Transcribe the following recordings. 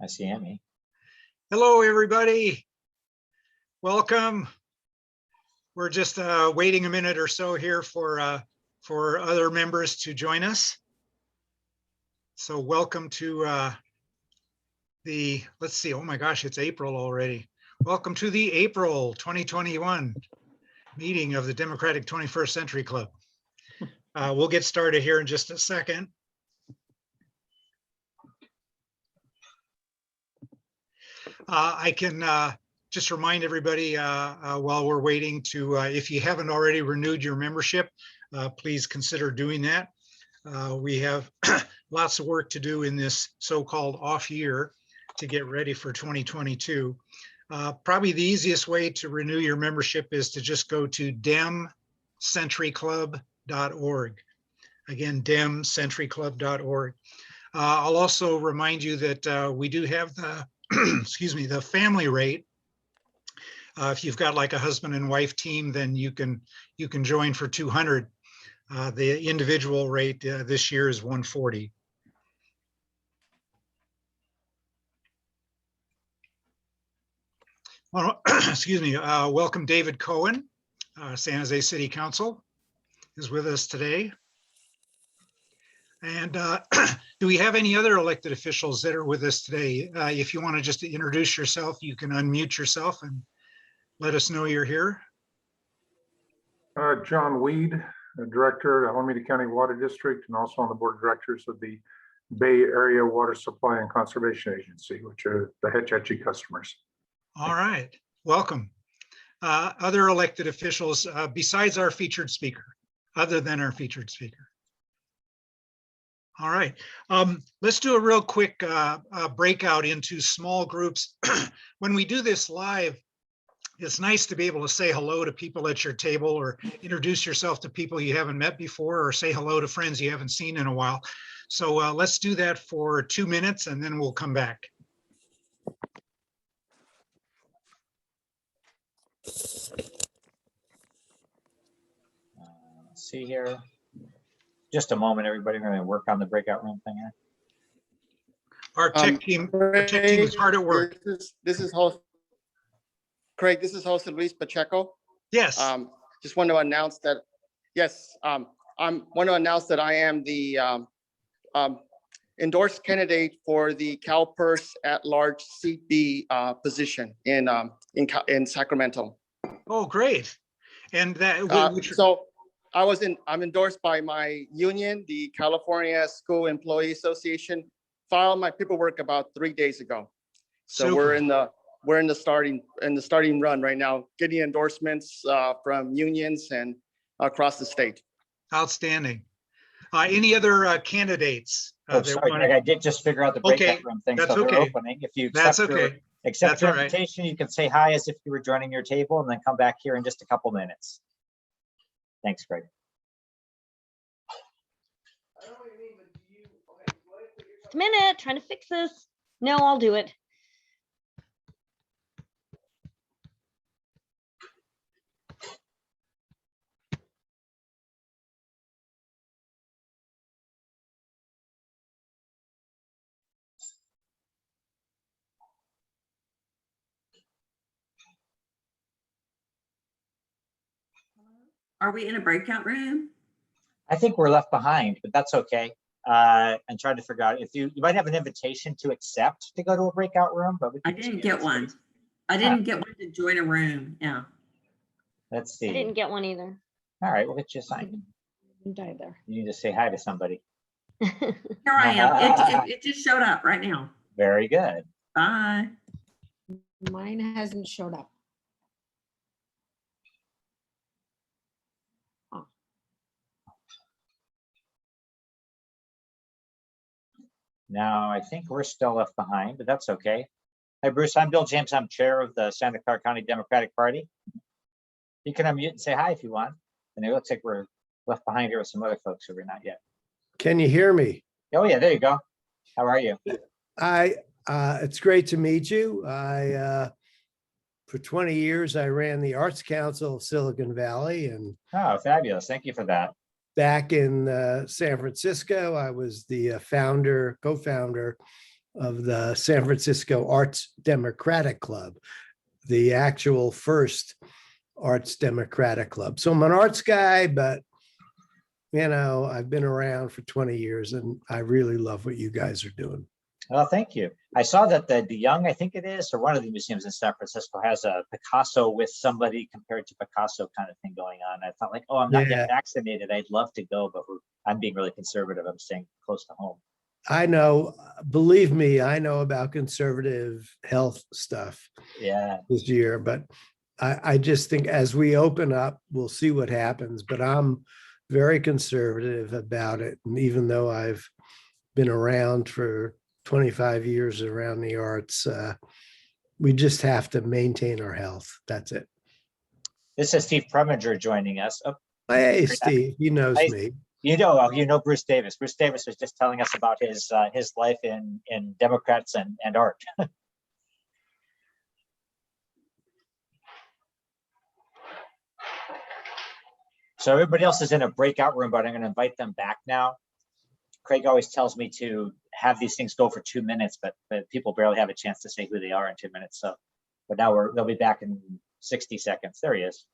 I see Amy. Hello, everybody. Welcome. We're just waiting a minute or so here for other members to join us. So welcome to let's see, oh my gosh, it's April already. Welcome to the April 2021 meeting of the Democratic 21st Century Club. We'll get started here in just a second. I can just remind everybody while we're waiting to, if you haven't already renewed your membership, please consider doing that. We have lots of work to do in this so-called off year to get ready for 2022. Probably the easiest way to renew your membership is to just go to demcenturyclub.org. Again, demcenturyclub.org. I'll also remind you that we do have the excuse me, the family rate. If you've got like a husband and wife team, then you can join for 200. The individual rate this year is 140. Well, excuse me. Welcome, David Cohen. San Jose City Council is with us today. And do we have any other elected officials that are with us today? If you want to just introduce yourself, you can unmute yourself and let us know you're here. John Weed, Director, Alameda County Water District, and also on the board of directors of the Bay Area Water Supply and Conservation Agency, which are the Hetch Hetchy customers. All right, welcome. Other elected officials besides our featured speaker, other than our featured speaker. All right, let's do a real quick breakout into small groups. When we do this live, it's nice to be able to say hello to people at your table or introduce yourself to people you haven't met before or say hello to friends you haven't seen in a while. So let's do that for 2 minutes and then we'll come back. Let's see here. Just a moment, everybody. We're going to work on the breakout room thing here. Our tech team is hard at work. This is host Craig. This is host Luis Pacheco. Yes. Just want to announce that. Yes, I want to announce that I am the endorsed candidate for the CalPERS at-large seat B position in Sacramento. Oh, great! And that so I'm endorsed by my union, the California School Employee Association. Filed my paperwork about 3 days ago. So super. we're in the starting run right now, getting endorsements from unions and across the state. Outstanding. Any other candidates? Sorry, Greg, I did just figure out the breakout room thing. That's so okay. They're opening. If you accept your invitation, you can say hi as if you were joining your table and then come back here in just a couple minutes. Thanks, Greg. Just a minute, trying to fix this. No, I'll do it. Are we in a breakout room? I think we're left behind, but that's okay. And trying to figure out if you might have an invitation to accept to go to a breakout room, but I didn't get one. I didn't get one to join a room. Yeah. Let's see. I didn't get one either. All right, we'll get you assigned. Either. You need to say hi to somebody. Here I am. It just showed up right now. Very good. Bye. Mine hasn't showed up. Now, I think we're still left behind, but that's okay. Hi, Bruce. I'm Bill James. I'm chair of the Santa Clara County Democratic Party. You can unmute and say hi if you want. And it looks like we're left behind here with some other folks who are not yet. Can you hear me? Oh, yeah, there you go. How are you? It's great to meet you. For 20 years, I ran the Arts Council of Silicon Valley, and Oh, fabulous. Thank you for that. back in San Francisco, I was the co-founder of the San Francisco Arts Democratic Club, the actual first Arts Democratic Club. So I'm an arts guy, but I've been around for 20 years and I really love what you guys are doing. Well, thank you. I saw that the Young, I think it is, or one of the museums in San Francisco has a Picasso with somebody compared to Picasso kind of thing going on. I thought like, oh, I'm not Yeah. yet vaccinated. I'd love to go, but I'm being really conservative. I'm staying close to home. I know, believe me, I know about conservative health stuff Yeah. this year, but I just think as we open up, we'll see what happens, but I'm very conservative about it. And even though I've been around for 25 years around the arts, we just have to maintain our health. That's it. This is Steve Preminger joining us. Oh, Hey, Steve, he knows Hi. me. you know Bruce Davis. Bruce Davis was just telling us about his life in Democrats and art. So everybody else is in a breakout room, but I'm going to invite them back now. Craig always tells me to have these things go for 2 minutes, but people barely have a chance to say who they are in 2 minutes. So, but now they'll be back in 60 seconds. There he is.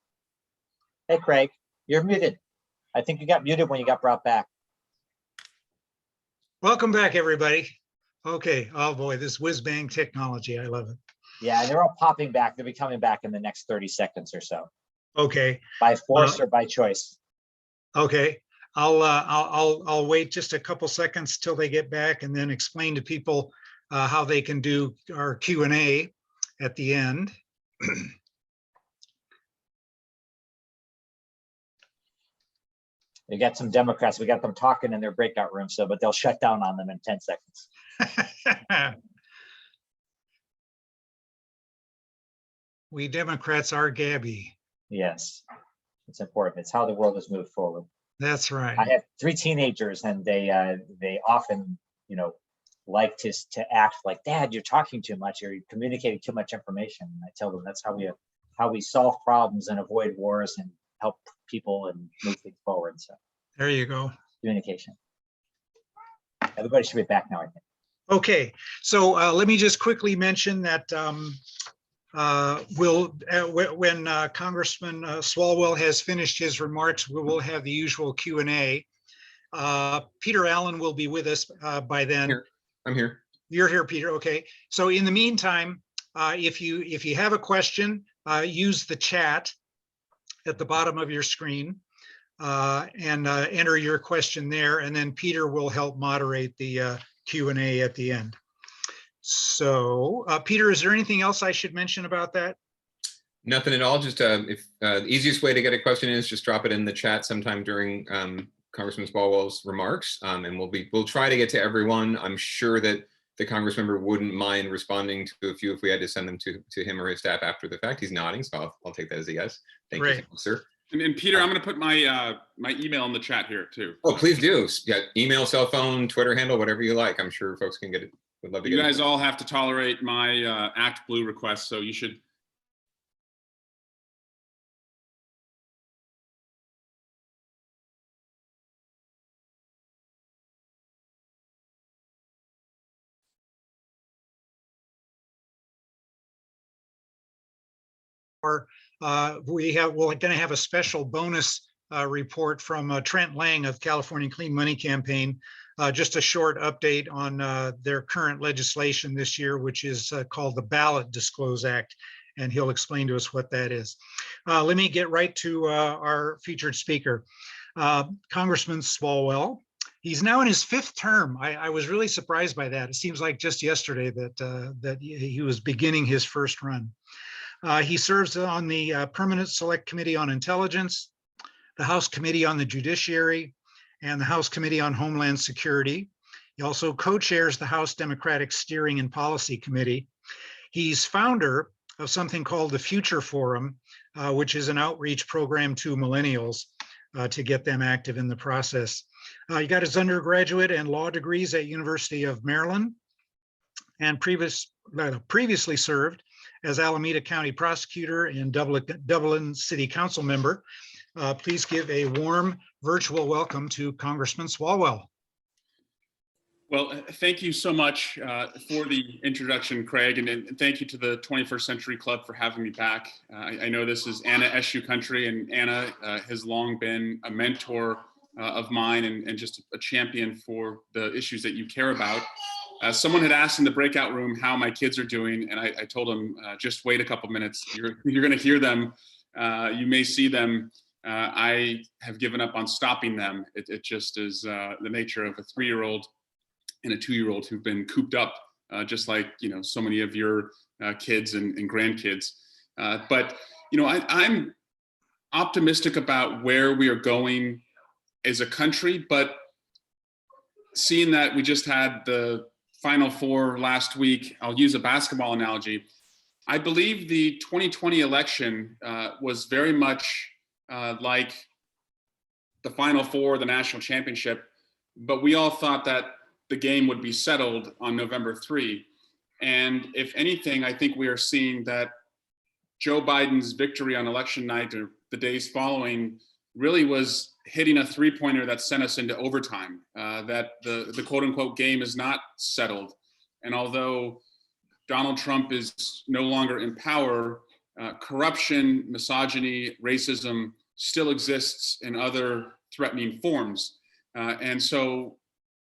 Hey, Craig, you're muted. I think you got muted when you got brought back. Welcome back, everybody. Okay, oh boy, this whiz-bang technology, I love it. Yeah, and they're all popping back. They'll be coming back in the next 30 seconds or so, Okay, by force or by choice. okay. I'll wait just a couple seconds till they get back and then explain to people how they can do our Q&A at the end. We got some Democrats. We got them talking in their breakout room, but they'll shut down on them in 10 seconds. We Democrats are Gabby. Yes, it's important. It's how the world has moved forward. That's right. I have 3 teenagers, and they often, like to act like, Dad, you're talking too much, or you're communicating too much information. And I tell them that's how we solve problems and avoid wars and help people and move things forward. So There you go. communication. Everybody should be back now, I think. Okay, so let me just quickly mention that when Congressman Swalwell has finished his remarks, we will have the usual Q&A. Peter Allen will be with us by then. I'm here. You're here, Peter. Okay. So in the meantime, if you have a question, use the chat at the bottom of your screen and enter your question there, and then Peter will help moderate the Q&A at the end. So, Peter, is there anything else I should mention about that? Nothing at all. Just if the easiest way to get a question is just drop it in the chat sometime during Congressman Swalwell's remarks, and we'll try to get to everyone. I'm sure that the Congress member wouldn't mind responding to a few if we had to send them to him or his staff after the fact. He's nodding, so I'll take that as a yes. Thank you, sir. And Peter, I'm going to put my my email in the chat here too. Oh, please do. Yeah, email, cell phone, Twitter handle, whatever you like. I'm sure folks can get it. Would love to get it. You guys all have to tolerate my Act Blue request, so you should. We're going to have a special bonus report from Trent Lang of California Clean Money Campaign. Just a short update on their current legislation this year, which is called the Ballot Disclose Act, and he'll explain to us what that is. Let me get right to our featured speaker, Congressman Swalwell. He's now in his 5th term. I was really surprised by that. It seems like just yesterday that he was beginning his first run. He serves on the Permanent Select Committee on Intelligence, the House Committee on the Judiciary, and the House Committee on Homeland Security. He also co-chairs the House Democratic Steering and Policy Committee. He's founder of something called the Future Forum, which is an outreach program to millennials to get them active in the process. He got his undergraduate and law degrees at University of Maryland, and previously served as Alameda County prosecutor and Dublin City Council member. Please give a warm virtual welcome to Congressman Swalwell. Well, thank you so much for the introduction, Craig, and thank you to the 21st Century Club for having me back. I know this is Anna SU country, and Anna has long been a mentor of mine and just a champion for the issues that you care about. Someone had asked in the breakout room how my kids are doing, and I told them, just wait a couple minutes. You're going to hear them. You may see them. I have given up on stopping them. It just is the nature of a 3-year-old and a 2-year-old who've been cooped up, just like, so many of your kids and grandkids. But, I'm optimistic about where we are going as a country, but seeing that we just had the Final Four last week, I'll use a basketball analogy. I believe the 2020 election was very much like the Final Four, the national championship, but we all thought that the game would be settled on November 3. And if anything, I think we are seeing that Joe Biden's victory on election night or the days following really was hitting a 3-pointer that sent us into overtime, that the quote unquote game is not settled. And although Donald Trump is no longer in power, corruption, misogyny, racism still exists in other threatening forms. And so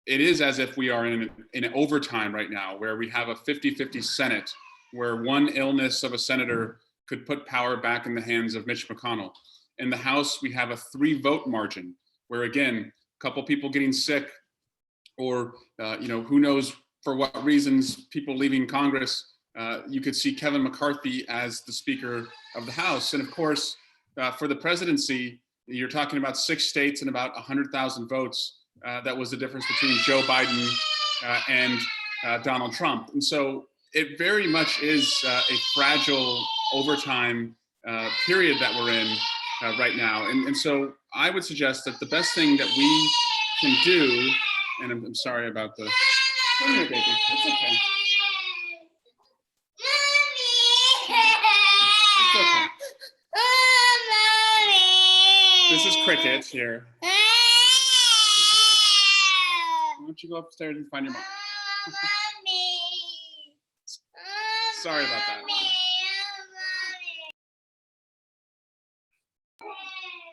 it is as if we are in overtime right now, where we have a 50-50 Senate, where one illness of a senator could put power back in the hands of Mitch McConnell. In the House, we have a 3-vote margin, where again, a couple people getting sick, or who knows for what reasons, people leaving Congress, you could see Kevin McCarthy as the Speaker of the House. And of course, for the presidency, you're talking about 6 states and about 100,000 votes. That was the difference between Joe Biden and Donald Trump. And so it very much is a fragile overtime period that we're in right now. And so I would suggest that the best thing that we can do, and I'm sorry about the, come here, baby, it's okay. It's okay. This is Cricket here. Why don't you go upstairs and find your mom? Sorry about that.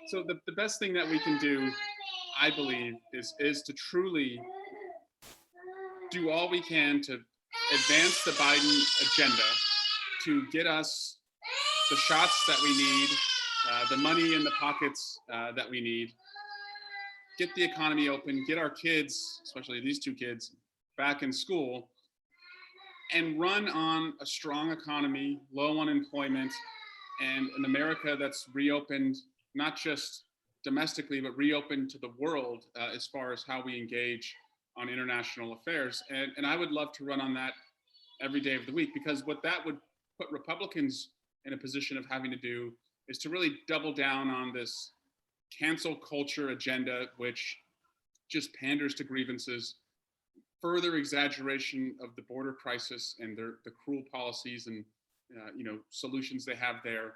So the best thing that we can do, I believe, is to truly do all we can to advance the Biden agenda, to get us the shots that we need, the money in the pockets that we need, get the economy open, get our kids, especially these 2 kids, back in school, and run on a strong economy, low unemployment, and an America that's reopened, not just domestically, but reopened to the world as far as how we engage on international affairs. And I would love to run on that every day of the week, because what that would put Republicans in a position of having to do is to really double down on this cancel culture agenda, which just panders to grievances, further exaggeration of the border crisis and the cruel policies and solutions they have there,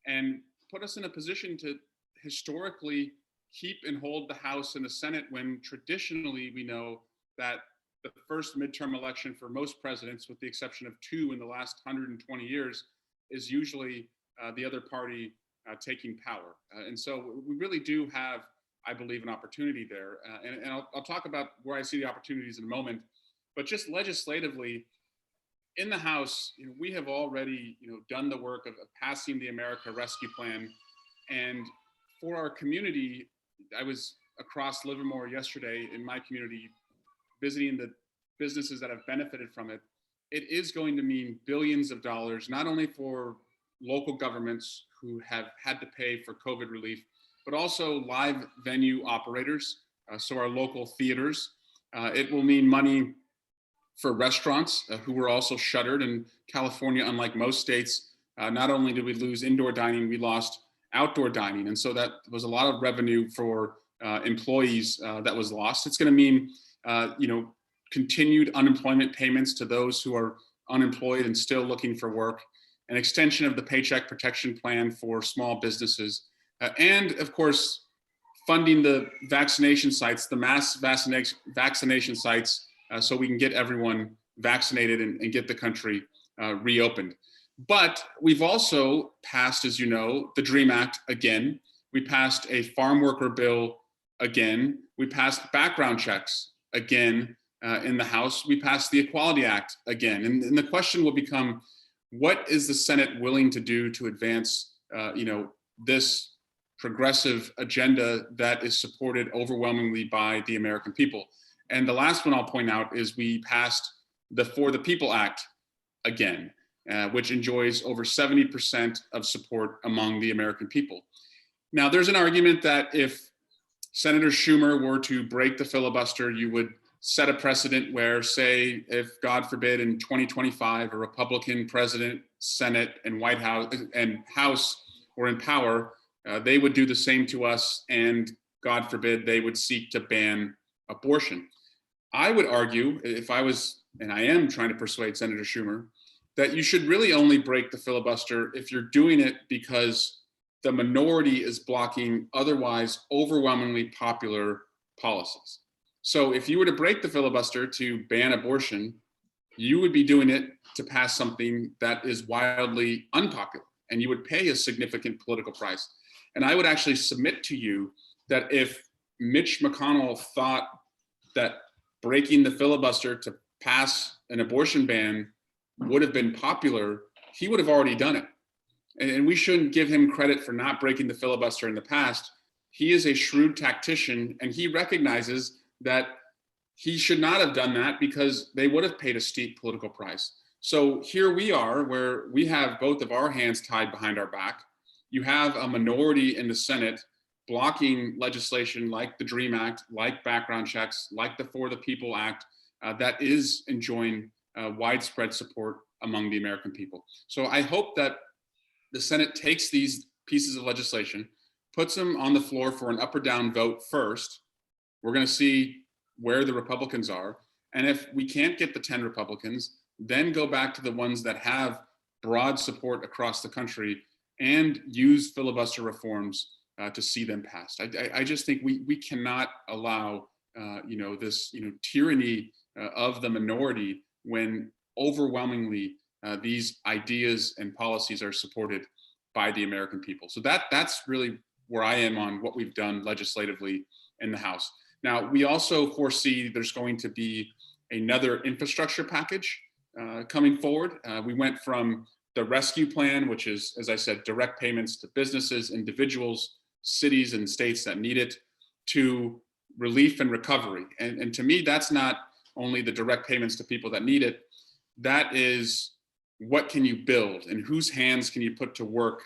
and put us in a position to historically keep and hold the House and the Senate, when traditionally we know that the first midterm election for most presidents, with the exception of 2 in the last 120 years, is usually the other party taking power. And so we really do have, I believe, an opportunity there. And I'll talk about where I see the opportunities in a moment. But just legislatively, in the House, we have already done the work of passing the America Rescue Plan. And for our community, I was across Livermore yesterday in my community, visiting the businesses that have benefited from it. It is going to mean billions of dollars, not only for local governments who have had to pay for COVID relief, but also live venue operators, so our local theaters. It will mean money for restaurants who were also shuttered in California. Unlike most states, not only did we lose indoor dining, we lost outdoor dining. And so that was a lot of revenue for employees that was lost. It's going to mean, continued unemployment payments to those who are unemployed and still looking for work, an extension of the Paycheck Protection Plan for small businesses, and of course, funding the vaccination sites, the mass vaccination sites so we can get everyone vaccinated and get the country reopened. But we've also passed, as you know, the DREAM Act again. We passed a farm worker bill again. We passed background checks again in the House. We passed the Equality Act again. And the question will become, what is the Senate willing to do to advance, this progressive agenda that is supported overwhelmingly by the American people? And the last one I'll point out is we passed the For the People Act again, which enjoys over 70% of support among the American people. Now, there's an argument that if Senator Schumer were to break the filibuster, you would set a precedent where, say, if God forbid in 2025, a Republican president, Senate, and White House and House were in power, they would do the same to us, and God forbid, they would seek to ban abortion. I would argue, if I was, and I am trying to persuade Senator Schumer, that you should really only break the filibuster if you're doing it because the minority is blocking otherwise overwhelmingly popular policies. So if you were to break the filibuster to ban abortion, you would be doing it to pass something that is wildly unpopular, and you would pay a significant political price. And I would actually submit to you that if Mitch McConnell thought that breaking the filibuster to pass an abortion ban would have been popular, he would have already done it. And we shouldn't give him credit for not breaking the filibuster in the past. He is a shrewd tactician, and he recognizes that he should not have done that because they would have paid a steep political price. So here we are, where we have both of our hands tied behind our back. You have a minority in the Senate blocking legislation like the DREAM Act, like background checks, like the For the People Act, that is enjoying widespread support among the American people. So I hope that the Senate takes these pieces of legislation, puts them on the floor for an up or down vote first. We're going to see where the Republicans are. And if we can't get the 10 Republicans, then go back to the ones that have broad support across the country and use filibuster reforms to see them passed. I just think we cannot allow this tyranny of the minority when overwhelmingly these ideas and policies are supported by the American people. So that's really where I am on what we've done legislatively in the House. Now, we also foresee there's going to be another infrastructure package coming forward. We went from the rescue plan, which is, as I said, direct payments to businesses, individuals, cities, and states that need it, to relief and recovery. And to me, that's not only the direct payments to people that need it. That is, what can you build and whose hands can you put to work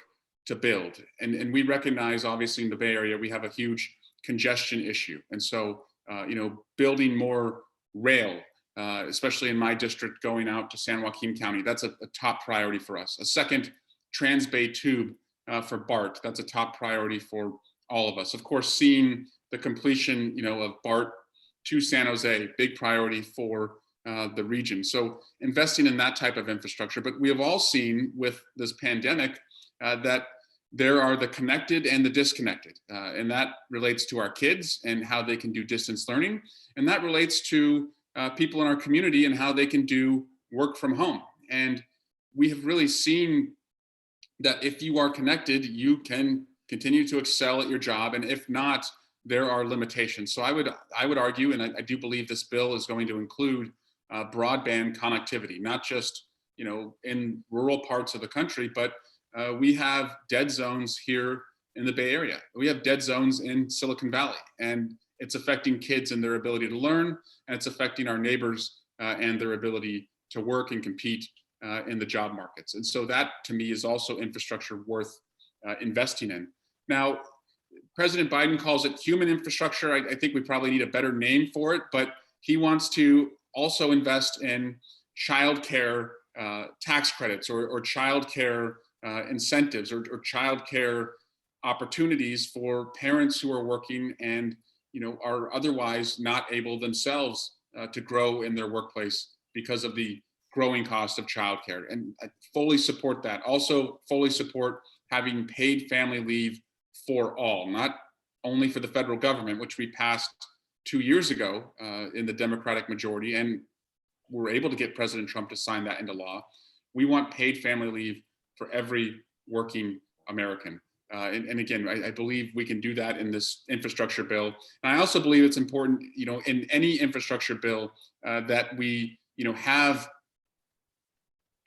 to build? And we recognize, obviously, in the Bay Area, we have a huge congestion issue. And so, building more rail, especially in my district going out to San Joaquin County, that's a top priority for us. A second Trans-Bay tube for BART, that's a top priority for all of us. Of course, seeing the completion, of BART to San Jose, big priority for the region. So investing in that type of infrastructure. But we have all seen with this pandemic that there are the connected and the disconnected. And that relates to our kids and how they can do distance learning. And that relates to people in our community and how they can do work from home. And we have really seen that if you are connected, you can continue to excel at your job. And if not, there are limitations. So I would argue, and I do believe this bill is going to include broadband connectivity, not just in rural parts of the country, but we have dead zones here in the Bay Area. We have dead zones in Silicon Valley, and it's affecting kids and their ability to learn, and it's affecting our neighbors and their ability to work and compete in the job markets. And so that, to me, is also infrastructure worth investing in. Now, President Biden calls it human infrastructure. I think we probably need a better name for it, but he wants to also invest in childcare tax credits or childcare incentives or childcare opportunities for parents who are working and are otherwise not able themselves to grow in their workplace because of the growing cost of childcare. And I fully support that. Also fully support having paid family leave for all, not only for the federal government, which we passed 2 years ago in the Democratic majority, and were able to get President Trump to sign that into law. We want paid family leave for every working American. And again, I believe we can do that in this infrastructure bill. And I also believe it's important, in any infrastructure bill that we, have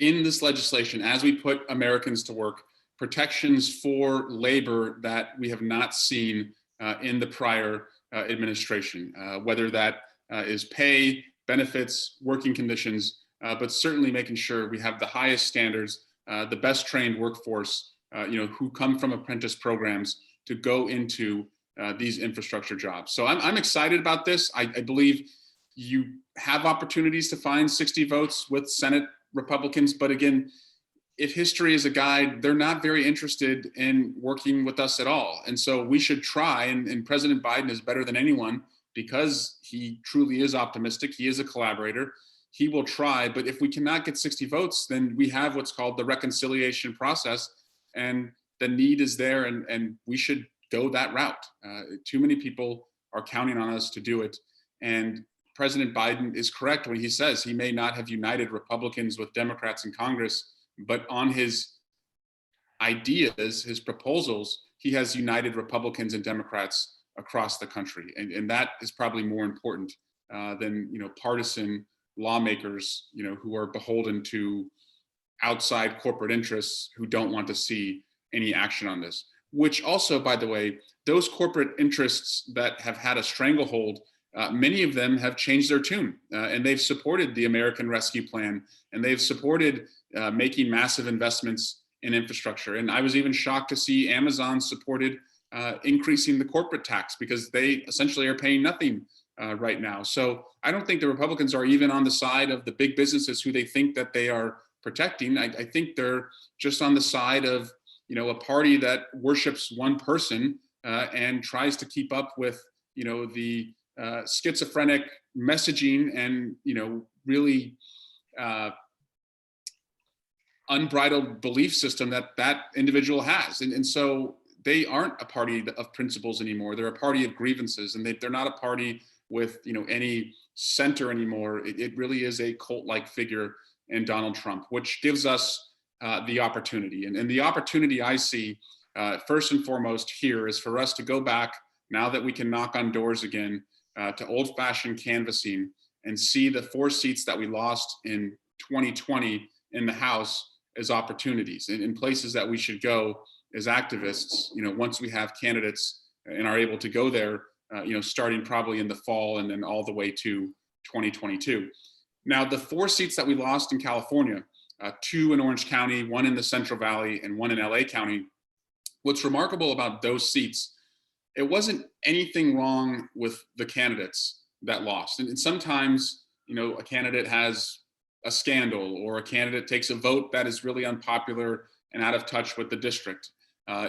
in this legislation, as we put Americans to work, protections for labor that we have not seen in the prior administration, whether that is pay, benefits, working conditions, but certainly making sure we have the highest standards, the best trained workforce, who come from apprentice programs to go into these infrastructure jobs. So I'm excited about this. I believe you have opportunities to find 60 votes with Senate Republicans, but again, if history is a guide, they're not very interested in working with us at all. And so we should try, and President Biden is better than anyone because he truly is optimistic. He is a collaborator. He will try, but if we cannot get 60 votes, then we have what's called the reconciliation process, and the need is there, and we should go that route. Too many people are counting on us to do it. And President Biden is correct when he says he may not have united Republicans with Democrats in Congress, but on his ideas, his proposals, he has united Republicans and Democrats across the country. And that is probably more important than, partisan lawmakers, who are beholden to outside corporate interests who don't want to see any action on this. Which also, by the way, those corporate interests that have had a stranglehold, many of them have changed their tune, and they've supported the American Rescue Plan, and they've supported making massive investments in infrastructure. And I was even shocked to see Amazon supported increasing the corporate tax because they essentially are paying nothing right now. So I don't think the Republicans are even on the side of the big businesses who they think that they are protecting. I think they're just on the side of, a party that worships one person and tries to keep up with, the schizophrenic messaging and, really unbridled belief system that individual has. And so they aren't a party of principles anymore. They're a party of grievances, and they're not a party with, any center anymore. It really is a cult-like figure in Donald Trump, which gives us the opportunity. And the opportunity I see first and foremost here is for us to go back, now that we can knock on doors again, to old-fashioned canvassing and see the 4 seats that we lost in 2020 in the House as opportunities and in places that we should go as activists, once we have candidates and are able to go there, starting probably in the fall and then all the way to 2022. Now, the 4 seats that we lost in California, 2 in Orange County, 1 in the Central Valley, and 1 in LA County, what's remarkable about those seats, it wasn't anything wrong with the candidates that lost. And sometimes, a candidate has a scandal, or a candidate takes a vote that is really unpopular and out of touch with the district.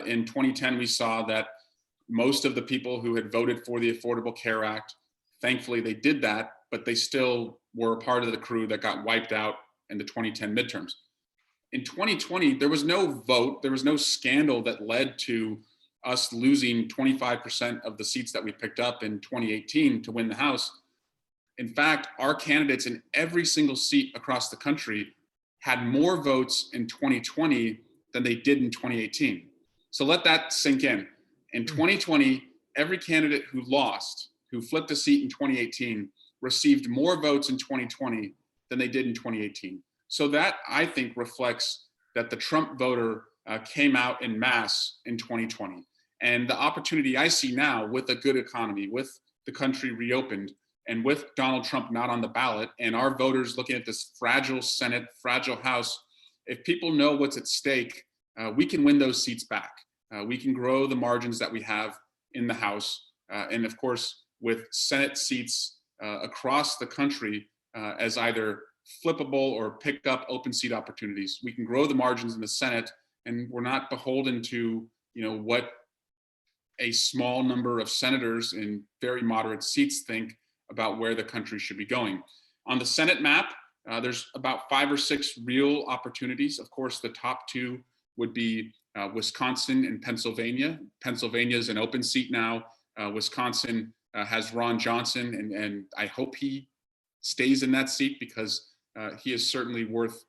In 2010, we saw that most of the people who had voted for the Affordable Care Act, thankfully they did that, but they still were a part of the crew that got wiped out in the 2010 midterms. In 2020, there was no vote, there was no scandal that led to us losing 25% of the seats that we picked up in 2018 to win the House. In fact, our candidates in every single seat across the country had more votes in 2020 than they did in 2018. So let that sink in. In 2020, every candidate who lost, who flipped a seat in 2018, received more votes in 2020 than they did in 2018. So that, I think, reflects that the Trump voter came out en masse in 2020. And the opportunity I see now, with a good economy, with the country reopened, and with Donald Trump not on the ballot, and our voters looking at this fragile Senate, fragile House, if people know what's at stake, we can win those seats back. We can grow the margins that we have in the House. And of course, with Senate seats across the country as either flippable or pick up open seat opportunities, we can grow the margins in the Senate, and we're not beholden to, what a small number of senators in very moderate seats think about where the country should be going. On the Senate map, there's about 5 or 6 real opportunities. Of course, the top 2 would be Wisconsin and Pennsylvania. Pennsylvania is an open seat now. Wisconsin has Ron Johnson, and I hope he stays in that seat because he is certainly worth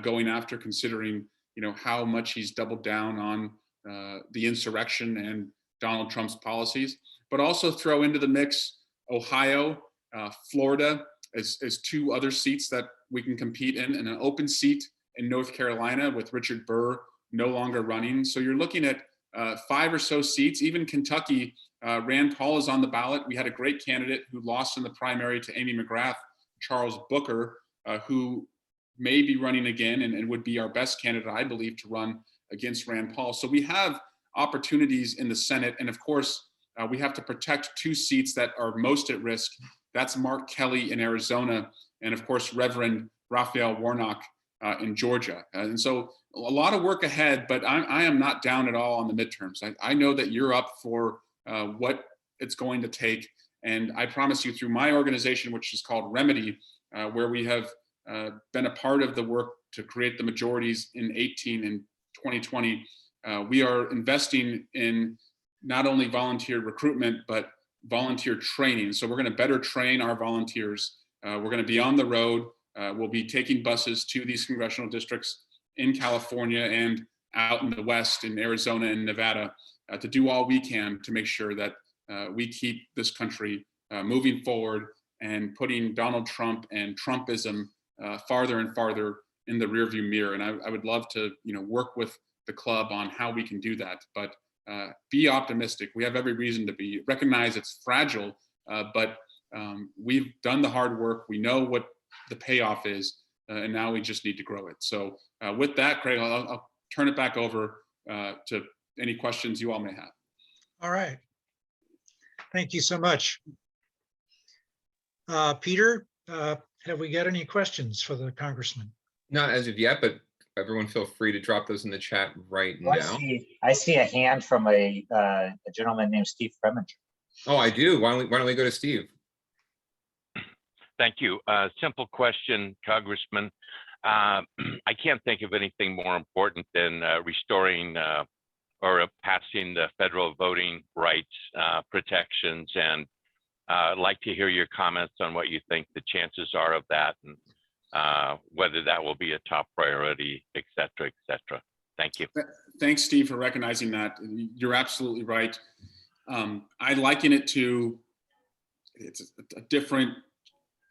going after, considering how much he's doubled down on the insurrection and Donald Trump's policies. But also throw into the mix Ohio, Florida as two other seats that we can compete in, and an open seat in North Carolina with Richard Burr no longer running. So you're looking at 5 or so seats. Even Kentucky, Rand Paul is on the ballot. We had a great candidate who lost in the primary to Amy McGrath, Charles Booker, who may be running again and would be our best candidate, I believe, to run against Rand Paul. So we have opportunities in the Senate. And of course, we have to protect 2 seats that are most at risk. That's Mark Kelly in Arizona, and of course, Reverend Raphael Warnock in Georgia. And so a lot of work ahead, but I am not down at all on the midterms. I know that you're up for what it's going to take. And I promise you, through my organization, which is called Remedy, where we have been a part of the work to create the majorities in 18 and 2020, we are investing in not only volunteer recruitment, but volunteer training. So we're going to better train our volunteers. We're going to be on the road. We'll be taking buses to these congressional districts in California and out in the West, in Arizona and Nevada, to do all we can to make sure that we keep this country moving forward and putting Donald Trump and Trumpism farther and farther in the rearview mirror. And I would love to, work with the club on how we can do that. But be optimistic. We have every reason to be. Recognize it's fragile, but we've done the hard work. We know what the payoff is, and now we just need to grow it. So with that, Craig, I'll turn it back over to any questions you all may have. All right. Thank you so much. Peter, have we got any questions for the congressman? Not as of yet, but everyone feel free to drop those in the chat right Well, now. I see a hand from a gentleman named Steve Preminger. Oh, I do. Why don't we go to Steve? Thank you. Simple question, Congressman. I can't think of anything more important than restoring or passing the federal voting rights protections. And I'd like to hear your comments on what you think the chances are of that, and whether that will be a top priority, et cetera, et cetera. Thank you. Thanks, Steve, for recognizing that. You're absolutely right. I liken it to, it's a different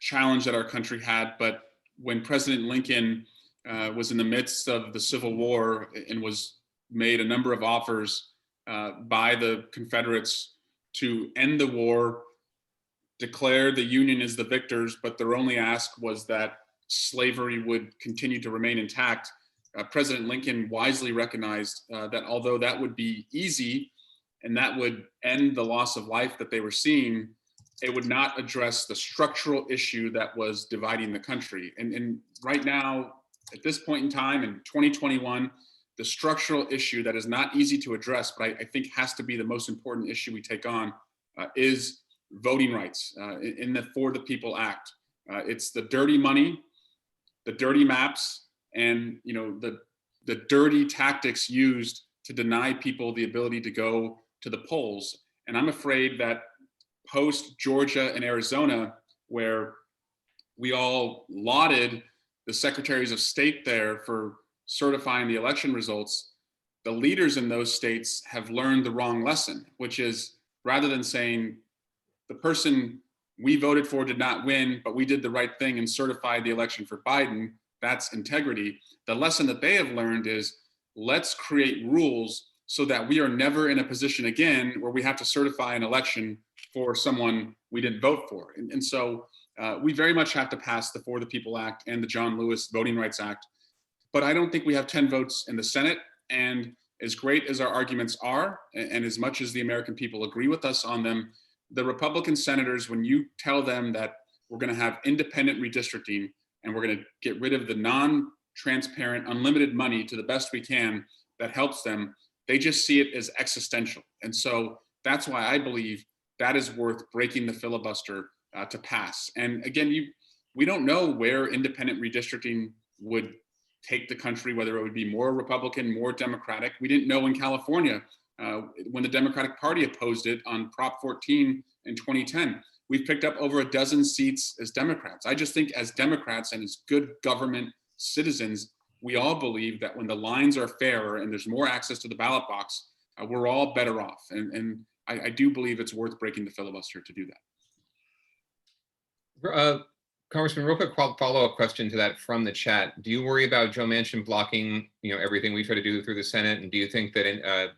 challenge that our country had, but when President Lincoln was in the midst of the Civil War and was made a number of offers by the Confederates to end the war, declare the Union as the victors, but their only ask was that slavery would continue to remain intact. President Lincoln wisely recognized that although that would be easy and that would end the loss of life that they were seeing, it would not address the structural issue that was dividing the country. And right now, at this point in time, in 2021, the structural issue that is not easy to address, but I think has to be the most important issue we take on, is voting rights in the For the People Act. It's the dirty money, the dirty maps, and the dirty tactics used to deny people the ability to go to the polls. And I'm afraid that post Georgia and Arizona, where we all lauded the secretaries of state there for certifying the election results, the leaders in those states have learned the wrong lesson, which is, rather than saying the person we voted for did not win, but we did the right thing and certified the election for Biden, that's integrity. The lesson that they have learned is, let's create rules so that we are never in a position again where we have to certify an election for someone we didn't vote for. And so we very much have to pass the For the People Act and the John Lewis Voting Rights Act. But I don't think we have 10 votes in the Senate. And as great as our arguments are, and as much as the American people agree with us on them, the Republican senators, when you tell them that we're going to have independent redistricting and we're going to get rid of the non-transparent, unlimited money to the best we can that helps them, they just see it as existential. And so that's why I believe that is worth breaking the filibuster to pass. And again, we don't know where independent redistricting would take the country, whether it would be more Republican, more Democratic. We didn't know in California when the Democratic Party opposed it on Prop 14 in 2010. We've picked up over a dozen seats as Democrats. I just think as Democrats and as good government citizens, we all believe that when the lines are fairer and there's more access to the ballot box, we're all better off. And I do believe it's worth breaking the filibuster to do that. Congressman, real quick follow-up question to that from the chat. Do you worry about Joe Manchin blocking, everything we try to do through the Senate? And do you think that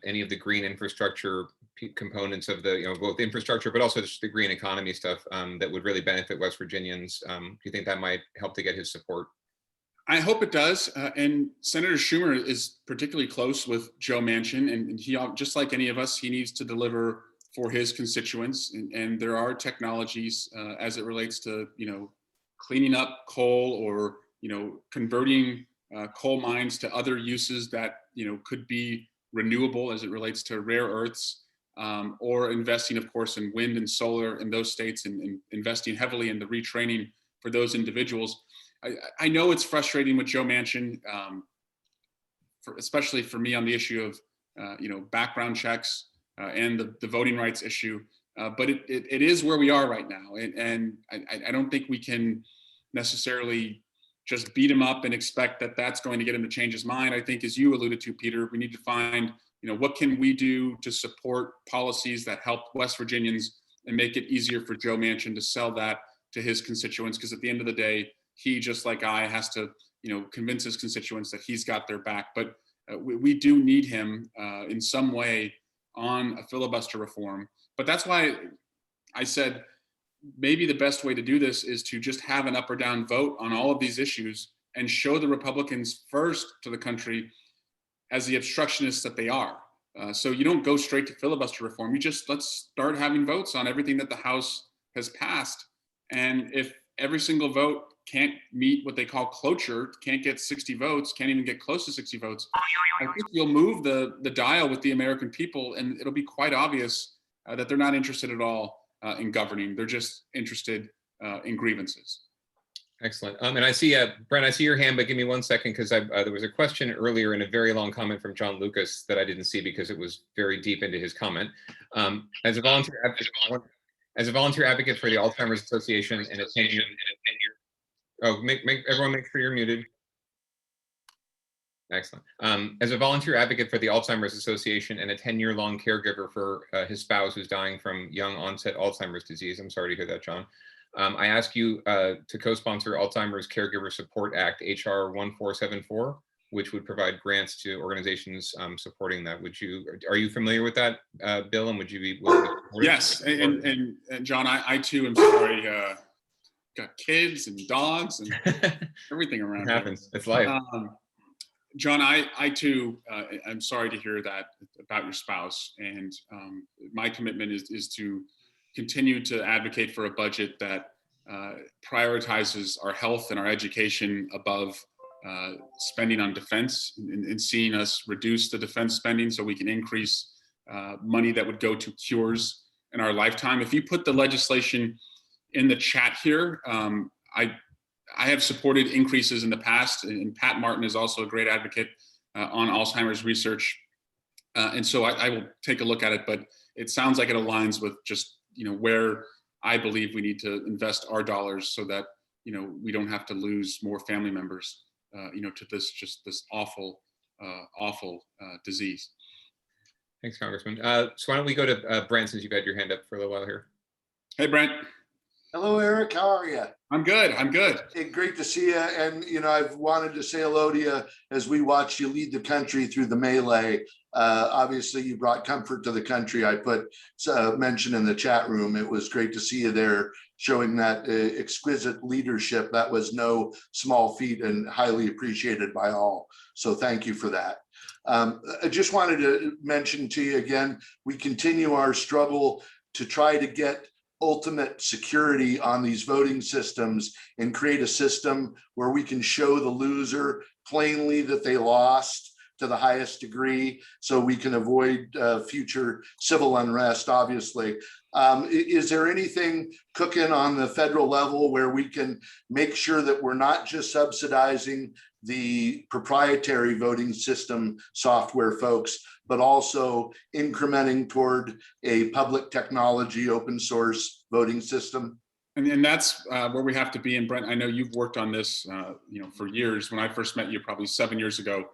any of the green infrastructure components of the, both infrastructure, but also just the green economy stuff that would really benefit West Virginians, do you think that might help to get his support? I hope it does. And Senator Schumer is particularly close with Joe Manchin, and he, just like any of us, he needs to deliver for his constituents. And there are technologies as it relates to, cleaning up coal or, converting coal mines to other uses that, could be renewable as it relates to rare earths, or investing, of course, in wind and solar in those states, and investing heavily in the retraining for those individuals. I know it's frustrating with Joe Manchin, especially for me on the issue of, background checks and the voting rights issue. But it is where we are right now. And I don't think we can necessarily just beat him up and expect that that's going to get him to change his mind. I think, as you alluded to, Peter, we need to find, what can we do to support policies that help West Virginians and make it easier for Joe Manchin to sell that to his constituents? Because at the end of the day, he, just like I, has to, convince his constituents that he's got their back. But we do need him in some way on a filibuster reform. But that's why I said maybe the best way to do this is to just have an up or down vote on all of these issues and show the Republicans first to the country as the obstructionists that they are. So you don't go straight to filibuster reform. Let's start having votes on everything that the House has passed. And if every single vote can't meet what they call cloture, can't get 60 votes, can't even get close to 60 votes, I think you'll move the dial with the American people, and it'll be quite obvious that they're not interested at all in governing. They're just interested in grievances. Excellent. And I see, Brent, I see your hand, but give me 1 second, because there was a question earlier in a very long comment from John Lucas that I didn't see because it was very deep into his comment. As a volunteer advocate for the Alzheimer's Association and a 10-year, everyone make sure you're muted. Excellent. As a volunteer advocate for the Alzheimer's Association and a 10-year-long caregiver for his spouse who's dying from young onset Alzheimer's disease, I'm sorry to hear that, John. I ask you to co-sponsor Alzheimer's Caregiver Support Act, HR 1474, which would provide grants to organizations supporting that. Are you familiar with that bill, and would you be willing to support it? Yes, and John, I too am sorry. Got kids and dogs and everything around. It happens. It's life. John, I too, I'm sorry to hear that about your spouse. And my commitment is to continue to advocate for a budget that prioritizes our health and our education above spending on defense, and seeing us reduce the defense spending so we can increase money that would go to cures in our lifetime. If you put the legislation in the chat here, I have supported increases in the past, and Pat Martin is also a great advocate on Alzheimer's research. And so I will take a look at it, but it sounds like it aligns with just, where I believe we need to invest our dollars so that, we don't have to lose more family members, to this awful disease. Thanks, Congressman. So why don't we go to Brent, since you've had your hand up for a little while here. Hey, Brent. Hello, Eric. How are you? I'm good. Hey, great to see you. And, I've wanted to say hello to you as we watch you lead the country through the melee. Obviously, you brought comfort to the country. I put mention in the chat room. It was great to see you there showing that exquisite leadership. That was no small feat and highly appreciated by all. So thank you for that. I just wanted to mention to you again, we continue our struggle to try to get ultimate security on these voting systems and create a system where we can show the loser plainly that they lost to the highest degree, so we can avoid future civil unrest, obviously. Is there anything cooking on the federal level where we can make sure that we're not just subsidizing the proprietary voting system software folks, but also incrementing toward a public technology, open source voting system? And that's where we have to be. And Brent, I know you've worked on this, for years. When I first met you, probably 7 years ago,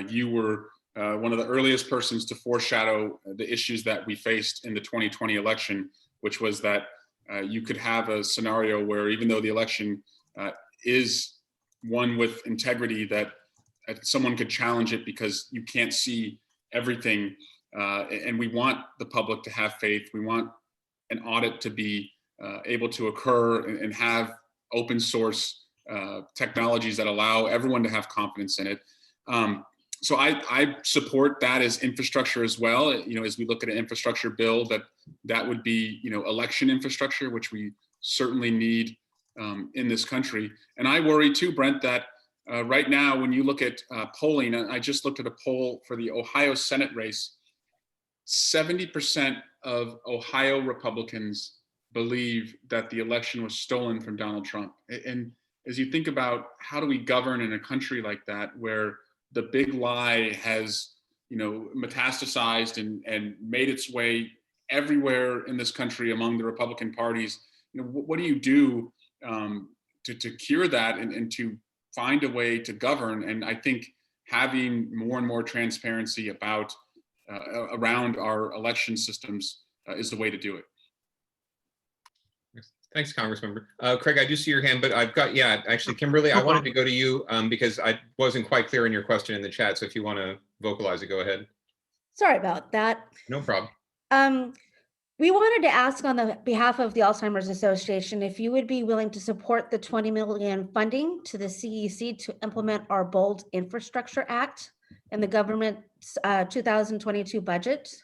you were one of the earliest persons to foreshadow the issues that we faced in the 2020 election, which was that you could have a scenario where even though the election is one with integrity, that someone could challenge it because you can't see everything. And we want the public to have faith. We want an audit to be able to occur and have open source technologies that allow everyone to have confidence in it. So I support that as infrastructure as well. As we look at an infrastructure bill, that would be, election infrastructure, which we certainly need in this country. And I worry too, Brent, that right now, when you look at polling, I just looked at a poll for the Ohio Senate race, 70% of Ohio Republicans believe that the election was stolen from Donald Trump. And as you think about how do we govern in a country like that, where the big lie has, metastasized and made its way everywhere in this country among the Republican parties, what do you do to cure that and to find a way to govern? And I think having more and more transparency about around our election systems is the way to do it. Thanks, Congressmember. Craig, I do see your hand, but I've got, actually, Kimberly, I wanted to go to you because I wasn't quite clear in your question in the chat. So if you want to vocalize it, go ahead. Sorry about that. No problem. We wanted to ask on the behalf of the Alzheimer's Association if you would be willing to support the 20 million funding to the CEC to implement our BOLD Infrastructure Act in the government's 2022 budget.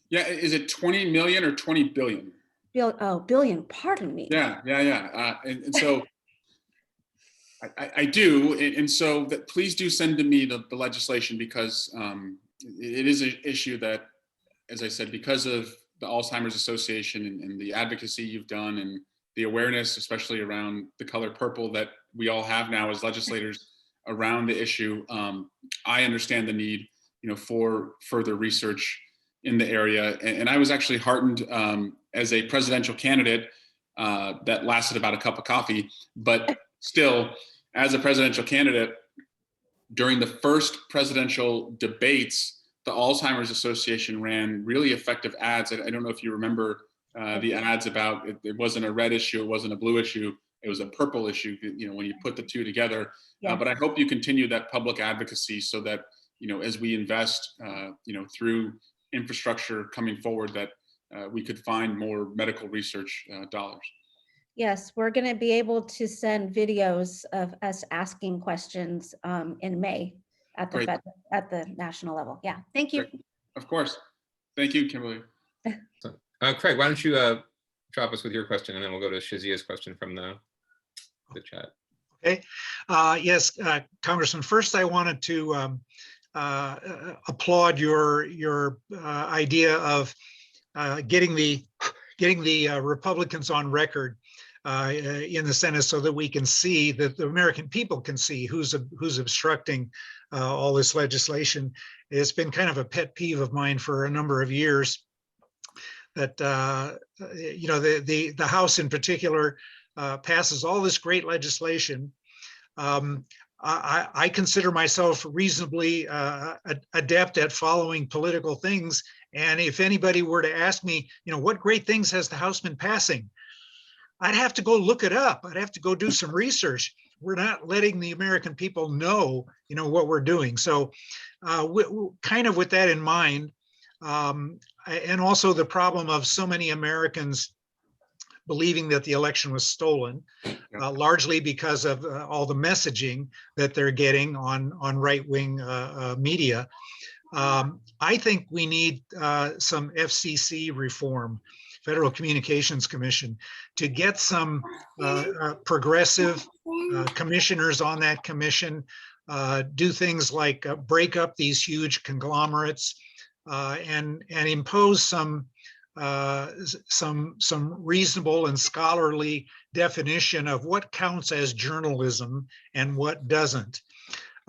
Yeah, is it 20 million or 20 billion? Billion, pardon me. Yeah. And so I do. And so that please do send to me the legislation, because it is an issue that, as I said, because of the Alzheimer's Association and the advocacy you've done and the awareness, especially around the color purple that we all have now as legislators around the issue, I understand the need, for further research in the area. And I was actually heartened as a presidential candidate that lasted about a cup of coffee, but still, as a presidential candidate, during the first presidential debates, the Alzheimer's Association ran really effective ads. I don't know if you remember the ads about it wasn't a red issue, it wasn't a blue issue, it was a purple issue, when you put the two together. Yes. But I hope you continue that public advocacy so that, as we invest, through infrastructure coming forward, that we could find more medical research dollars. Yes, we're going to be able to send videos of us asking questions in May at the at the national level. Yeah, thank you. Great. Of course. Thank you, Kimberly. Craig, why don't you drop us with your question, and then we'll go to Shazia's question from the chat. Okay. Yes, Congressman, first I wanted to applaud your idea of getting the Republicans on record in the Senate so that we can see, that the American people can see who's obstructing all this legislation. It's been kind of a pet peeve of mine for a number of years that the House in particular passes all this great legislation. I consider myself reasonably adept at following political things. And if anybody were to ask me, what great things has the House been passing? I'd have to go look it up. I'd have to go do some research. We're not letting the American people know, what we're doing. So kind of with that in mind, and also the problem of so many Americans believing that the election was stolen, largely because of all the messaging that they're getting on right-wing media. I think we need some FCC reform, Federal Communications Commission, to get some progressive commissioners on that commission, do things like break up these huge conglomerates and impose some reasonable and scholarly definition of what counts as journalism and what doesn't.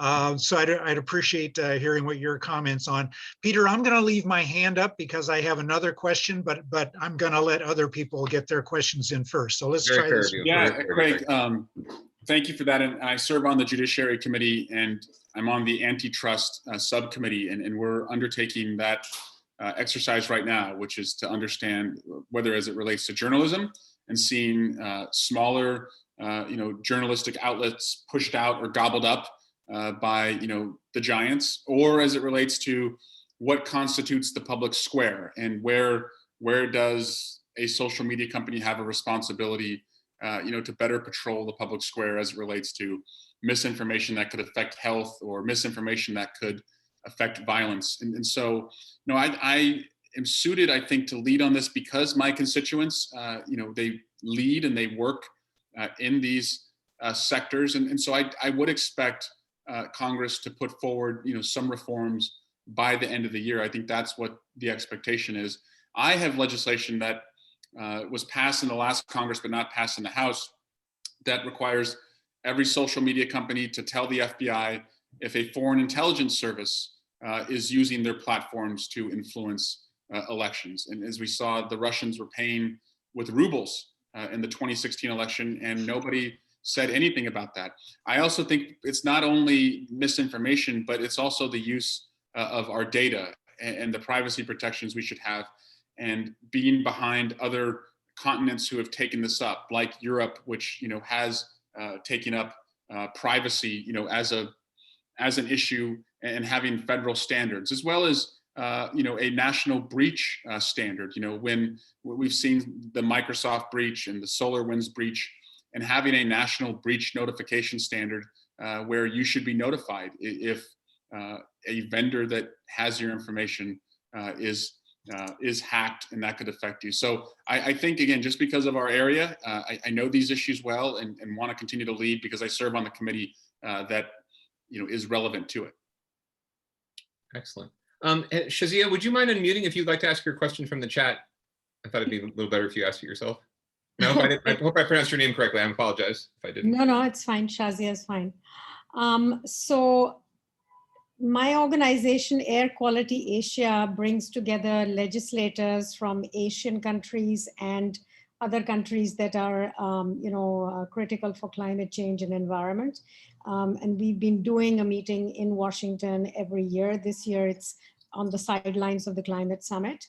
So I'd appreciate hearing what your comments on. Peter, I'm going to leave my hand up because I have another question, but I'm going to let other people get their questions in first. So let's Very try fair this. of you. Yeah, Very fair, Craig, Greg. thank you for that. And I serve on the Judiciary Committee and I'm on the Antitrust Subcommittee, and we're undertaking that exercise right now, which is to understand whether as it relates to journalism and seeing smaller, journalistic outlets pushed out or gobbled up by, the giants, or as it relates to what constitutes the public square and where does a social media company have a responsibility, to better patrol the public square as it relates to misinformation that could affect health or misinformation that could affect violence. And so, I am suited, I think, to lead on this because my constituents, they lead and they work in these sectors. And so I would expect Congress to put forward, some reforms by the end of the year. I think that's what the expectation is. I have legislation that was passed in the last Congress, but not passed in the House, that requires every social media company to tell the FBI if a foreign intelligence service is using their platforms to influence elections. And as we saw, the Russians were paying with rubles in the 2016 election, and nobody said anything about that. I also think it's not only misinformation, but it's also the use of our data and the privacy protections we should have, and being behind other continents who have taken this up, like Europe, which has taken up privacy, as an issue, and having federal standards, as well as a national breach standard. When we've seen the Microsoft breach and the SolarWinds breach, and having a national breach notification standard where you should be notified if a vendor that has your information is hacked, and that could affect you. So I think, again, just because of our area, I know these issues well and want to continue to lead because I serve on the committee that is relevant to it. Excellent. Shazia, would you mind unmuting if you'd like to ask your question from the chat? I thought it'd be a little better if you asked it yourself. No, I hope I pronounced your name correctly. I apologize if I didn't. No, it's fine. Shazia is fine. So my organization, Air Quality Asia, brings together legislators from Asian countries and other countries that are, critical for climate change and environment. And we've been doing a meeting in Washington every year. This year, it's on the sidelines of the Climate Summit.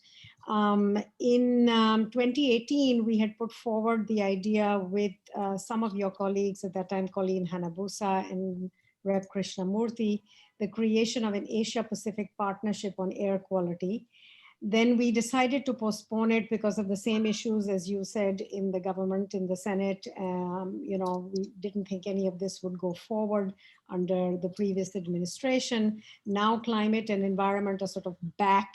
In 2018, we had put forward the idea with some of your colleagues at that time, Colleen Hanabusa and Rep. Krishnamurthy, the creation of an Asia-Pacific partnership on air quality. Then we decided to postpone it because of the same issues, as you said, in the government, in the Senate. We didn't think any of this would go forward under the previous administration. Now climate and environment are sort of back,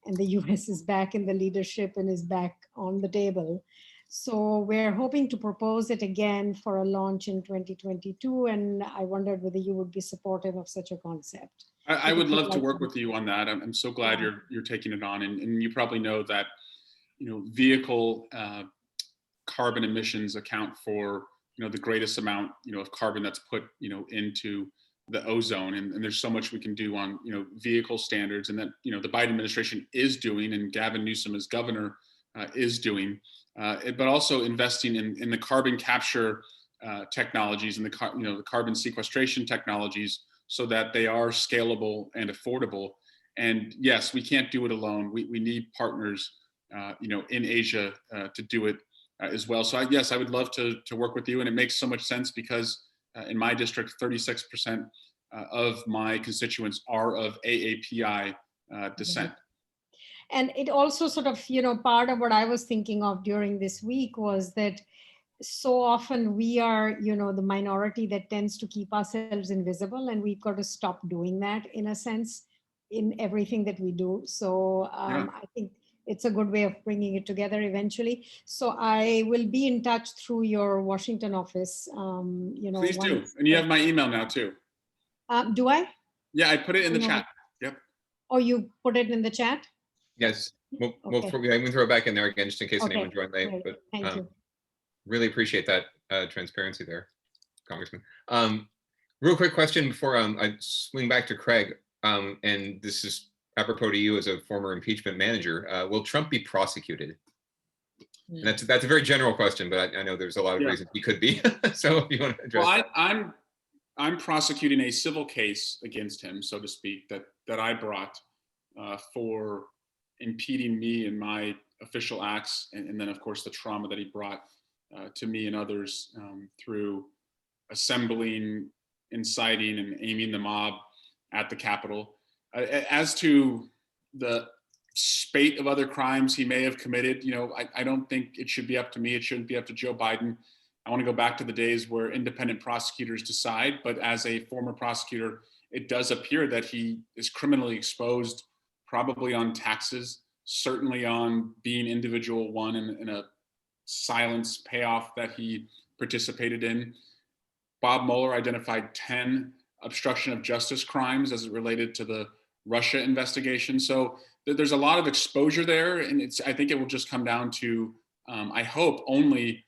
and the US is back in the leadership and is back on the table. So we're hoping to propose it again for a launch in 2022. And I wondered whether you would be supportive of such a concept. I would love to work with you on that. I'm so glad you're taking it on. And you probably know that, vehicle carbon emissions account for, the greatest amount, of carbon that's put, into the ozone. And there's so much we can do on, vehicle standards, and that, the Biden administration is doing, and Gavin Newsom as governor is doing, but also investing in the carbon capture technologies and the carbon sequestration technologies, so that they are scalable and affordable. And yes, we can't do it alone. We need partners, in Asia to do it as well. So I would love to work with you. And it makes so much sense because in my district, 36% of my constituents are of AAPI descent. And it also sort of, part of what I was thinking of during this week was that so often we are, the minority that tends to keep ourselves invisible, and we've got to stop doing that in a sense in everything that we do. So I think it's a good way of bringing it together eventually. So I will be in touch through your Washington office. Please do. And you have my email now too. Do I? Yeah, I put it in the chat. Yep. Oh, you put it in the chat? Yes. We'll throw it back in there again, just in case anyone joined late. Great. But Thank you. really appreciate that transparency there, Congressman. Real quick question before I swing back to Craig, and this is apropos to you as a former impeachment manager. Will Trump be prosecuted? And that's a very general question, but I know there's a lot of reasons he could be. So if you want to address Well, I'm prosecuting a civil case against him, so to speak, that I brought for impeding me in my official acts, and then of course the trauma that he brought to me and others through assembling, inciting, and aiming the mob at the Capitol. As to the spate of other crimes he may have committed, I don't think it should be up to me. It shouldn't be up to Joe Biden. I want to go back to the days where independent prosecutors decide, but as a former prosecutor, it does appear that he is criminally exposed, probably on taxes, certainly on being individual one in a silence payoff that he participated in. Bob Mueller identified 10 obstruction of justice crimes as it related to the Russia investigation. So there's a lot of exposure there, and I think it will just come down to, I hope only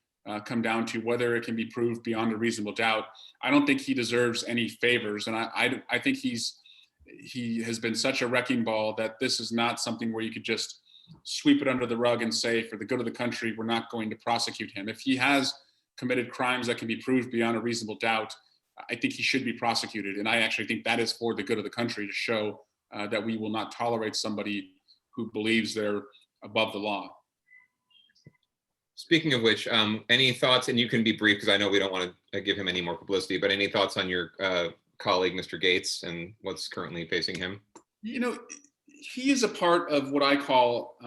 come down to whether it can be proved beyond a reasonable doubt. I don't think he deserves any favors, and I think he has been such a wrecking ball that this is not something where you could just sweep it under the rug and say, for the good of the country, we're not going to prosecute him. If he has committed crimes that can be proved beyond a reasonable doubt, I think he should be prosecuted. And I actually think that is for the good of the country, to show that we will not tolerate somebody who believes they're above the law. Speaking of which, any thoughts, and you can be brief because I know we don't want to give him any more publicity, but any thoughts on your colleague, Mr. Gates, and what's currently facing him? He is a part of what I call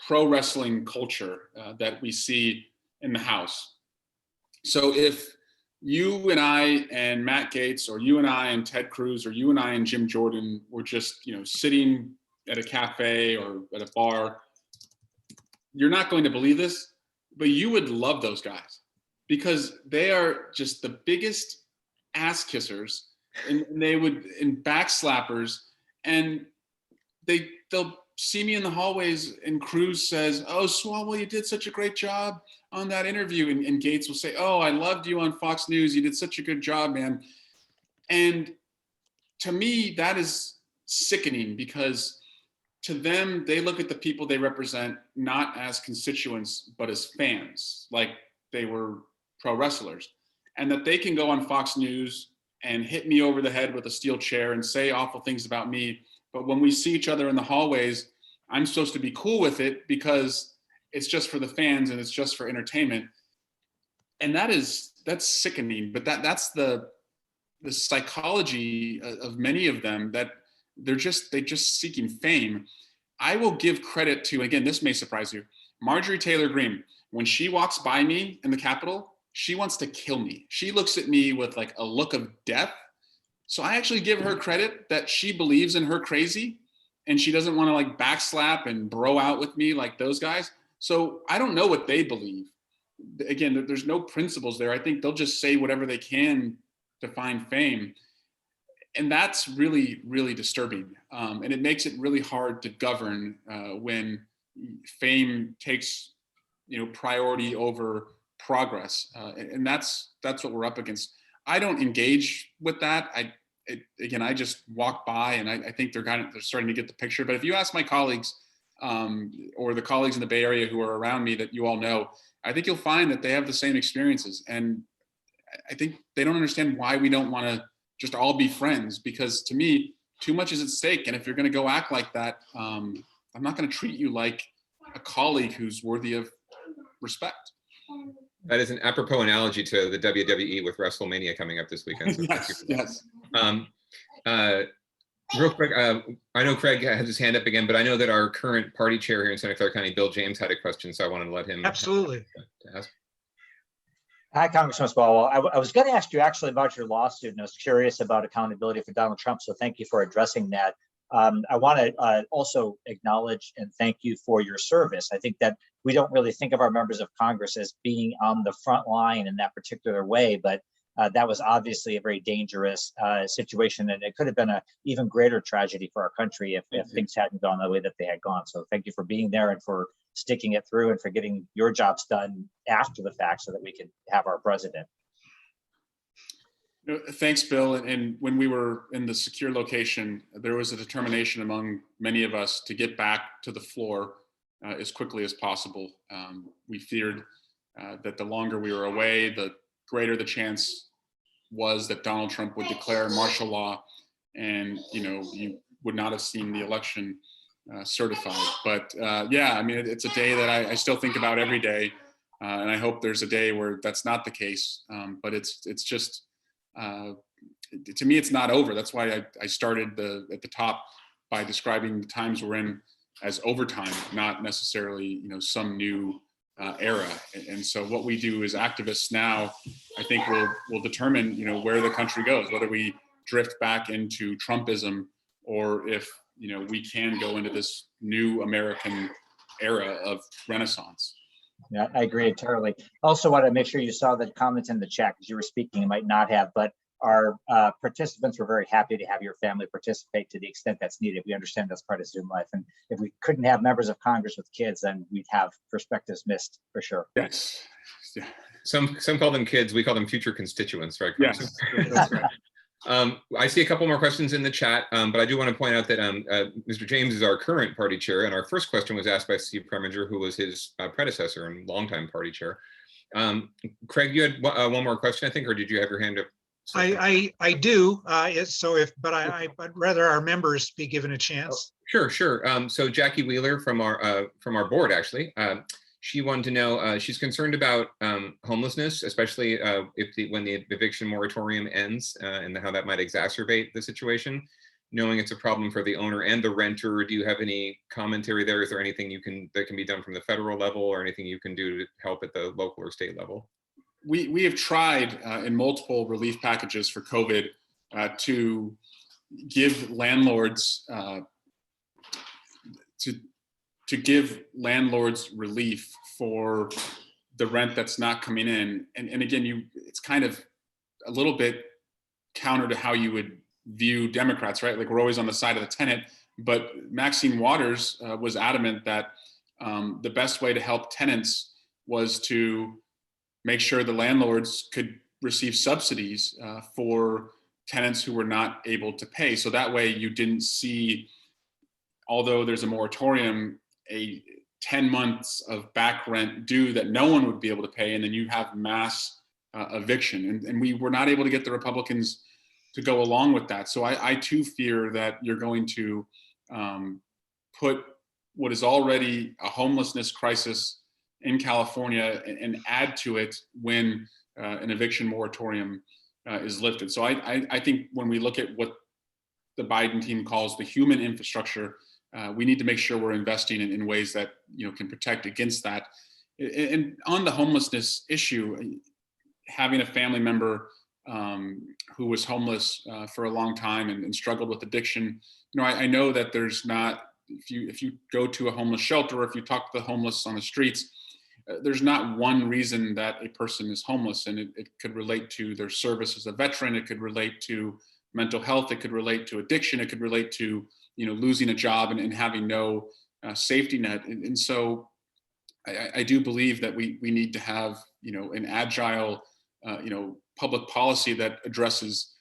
pro wrestling culture that we see in the House. So if you and I and Matt Gaetz, or you and I and Ted Cruz, or you and I and Jim Jordan were just, sitting at a cafe or at a bar, you're not going to believe this, but you would love those guys, because they are just the biggest ass kissers, and back slappers, and they'll see me in the hallways, and Cruz says, "Oh, Swalwell, you did such a great job on that interview," and Gaetz will say, "Oh, I loved you on Fox News. You did such a good job, man." And to me, that is sickening, because to them, they look at the people they represent not as constituents, but as fans, like they were pro wrestlers, and that they can go on Fox News and hit me over the head with a steel chair and say awful things about me. But when we see each other in the hallways, I'm supposed to be cool with it because it's just for the fans and it's just for entertainment. And that's sickening, but that's the psychology of many of them, that they're just seeking fame. I will give credit to, again, this may surprise you, Marjorie Taylor Greene. When she walks by me in the Capitol, she wants to kill me. She looks at me with like a look of death. So I actually give her credit that she believes in her crazy, and she doesn't want to like backslap and bro out with me like those guys. So I don't know what they believe. Again, there's no principles there. I think they'll just say whatever they can to find fame. And that's really, really disturbing. And it makes it really hard to govern when fame takes, priority over progress. And that's what we're up against. I don't engage with that. I just walk by, and I think they're starting to get the picture. But if you ask my colleagues or the colleagues in the Bay Area who are around me that you all know, I think you'll find that they have the same experiences. And I think they don't understand why we don't want to just all be friends, because to me, too much is at stake. And if you're going to go act like that, I'm not going to treat you like a colleague who's worthy of respect. That is an apropos analogy to the WWE with WrestleMania coming up this weekend. So yes. Real quick, I know Craig has his hand up again, but I know that our current party chair here in Santa Clara County, Bill James, had a question, so I wanted to let him. Absolutely. Ask. Hi, Congressman Swalwell. I was going to ask you actually about your lawsuit, and I was curious about accountability for Donald Trump, so thank you for addressing that. I want to also acknowledge and thank you for your service. I think that we don't really think of our members of Congress as being on the front line in that particular way, but that was obviously a very dangerous situation, and it could have been an even greater tragedy for our country if things hadn't gone the way that they had gone. So thank you for being there and for sticking it through and for getting your jobs done after the fact so that we could have our president. Thanks, Bill. And when we were in the secure location, there was a determination among many of us to get back to the floor as quickly as possible. We feared that the longer we were away, the greater the chance was that Donald Trump would declare martial law, and you would not have seen the election certified. But yeah, I mean, it's a day that I still think about every day, and I hope there's a day where that's not the case. But it's just, to me, it's not over. That's why I started at the top by describing the times we're in as overtime, not necessarily some new era. And so what we do as activists now, I think will determine where the country goes, whether we drift back into Trumpism or if we can go into this new American era of Renaissance. Yeah, I agree entirely. Also want to make sure you saw the comments in the chat because you were speaking, you might not have, but our participants were very happy to have your family participate to the extent that's needed. We understand that's part of Zoom life. And if we couldn't have members of Congress with kids, then we'd have perspectives missed for sure. Yes. Yeah. Some call them kids. We call them future constituents, right? Yes, that's right. I see a couple more questions in the chat, but I do want to point out that Mr. James is our current party chair, and our first question was asked by Steve Preminger, who was his predecessor and longtime party chair. Craig, you had one more question, I think, or did you have your hand up? I do. But I'd rather our members be given a chance. Sure. So Jackie Wheeler from our board, actually, she wanted to know, she's concerned about homelessness, especially when the eviction moratorium ends and how that might exacerbate the situation. Knowing it's a problem for the owner and the renter, do you have any commentary there? Is there anything that can be done from the federal level or anything you can do to help at the local or state level? We have tried in multiple relief packages for COVID to give landlords to give landlords relief for the rent that's not coming in. And again, it's kind of a little bit counter to how you would view Democrats, right? Like we're always on the side of the tenant. But Maxine Waters was adamant that the best way to help tenants was to make sure the landlords could receive subsidies for tenants who were not able to pay. So that way you didn't see, although there's a moratorium, a 10 months of back rent due that no one would be able to pay, and then you have mass eviction. And we were not able to get the Republicans to go along with that. So I too fear that you're going to put what is already a homelessness crisis in California and add to it when an eviction moratorium is lifted. So I think when we look at what the Biden team calls the human infrastructure, we need to make sure we're investing in ways that can protect against that. And on the homelessness issue, having a family member who was homeless for a long time and struggled with addiction, I know that there's not, if you go to a homeless shelter, or if you talk to the homeless on the streets, there's not one reason that a person is homeless, and it could relate to their service as a veteran. It could relate to mental health. It could relate to addiction. It could relate to losing a job and having no safety net. And so I do believe that we need to have an agile public policy that addresses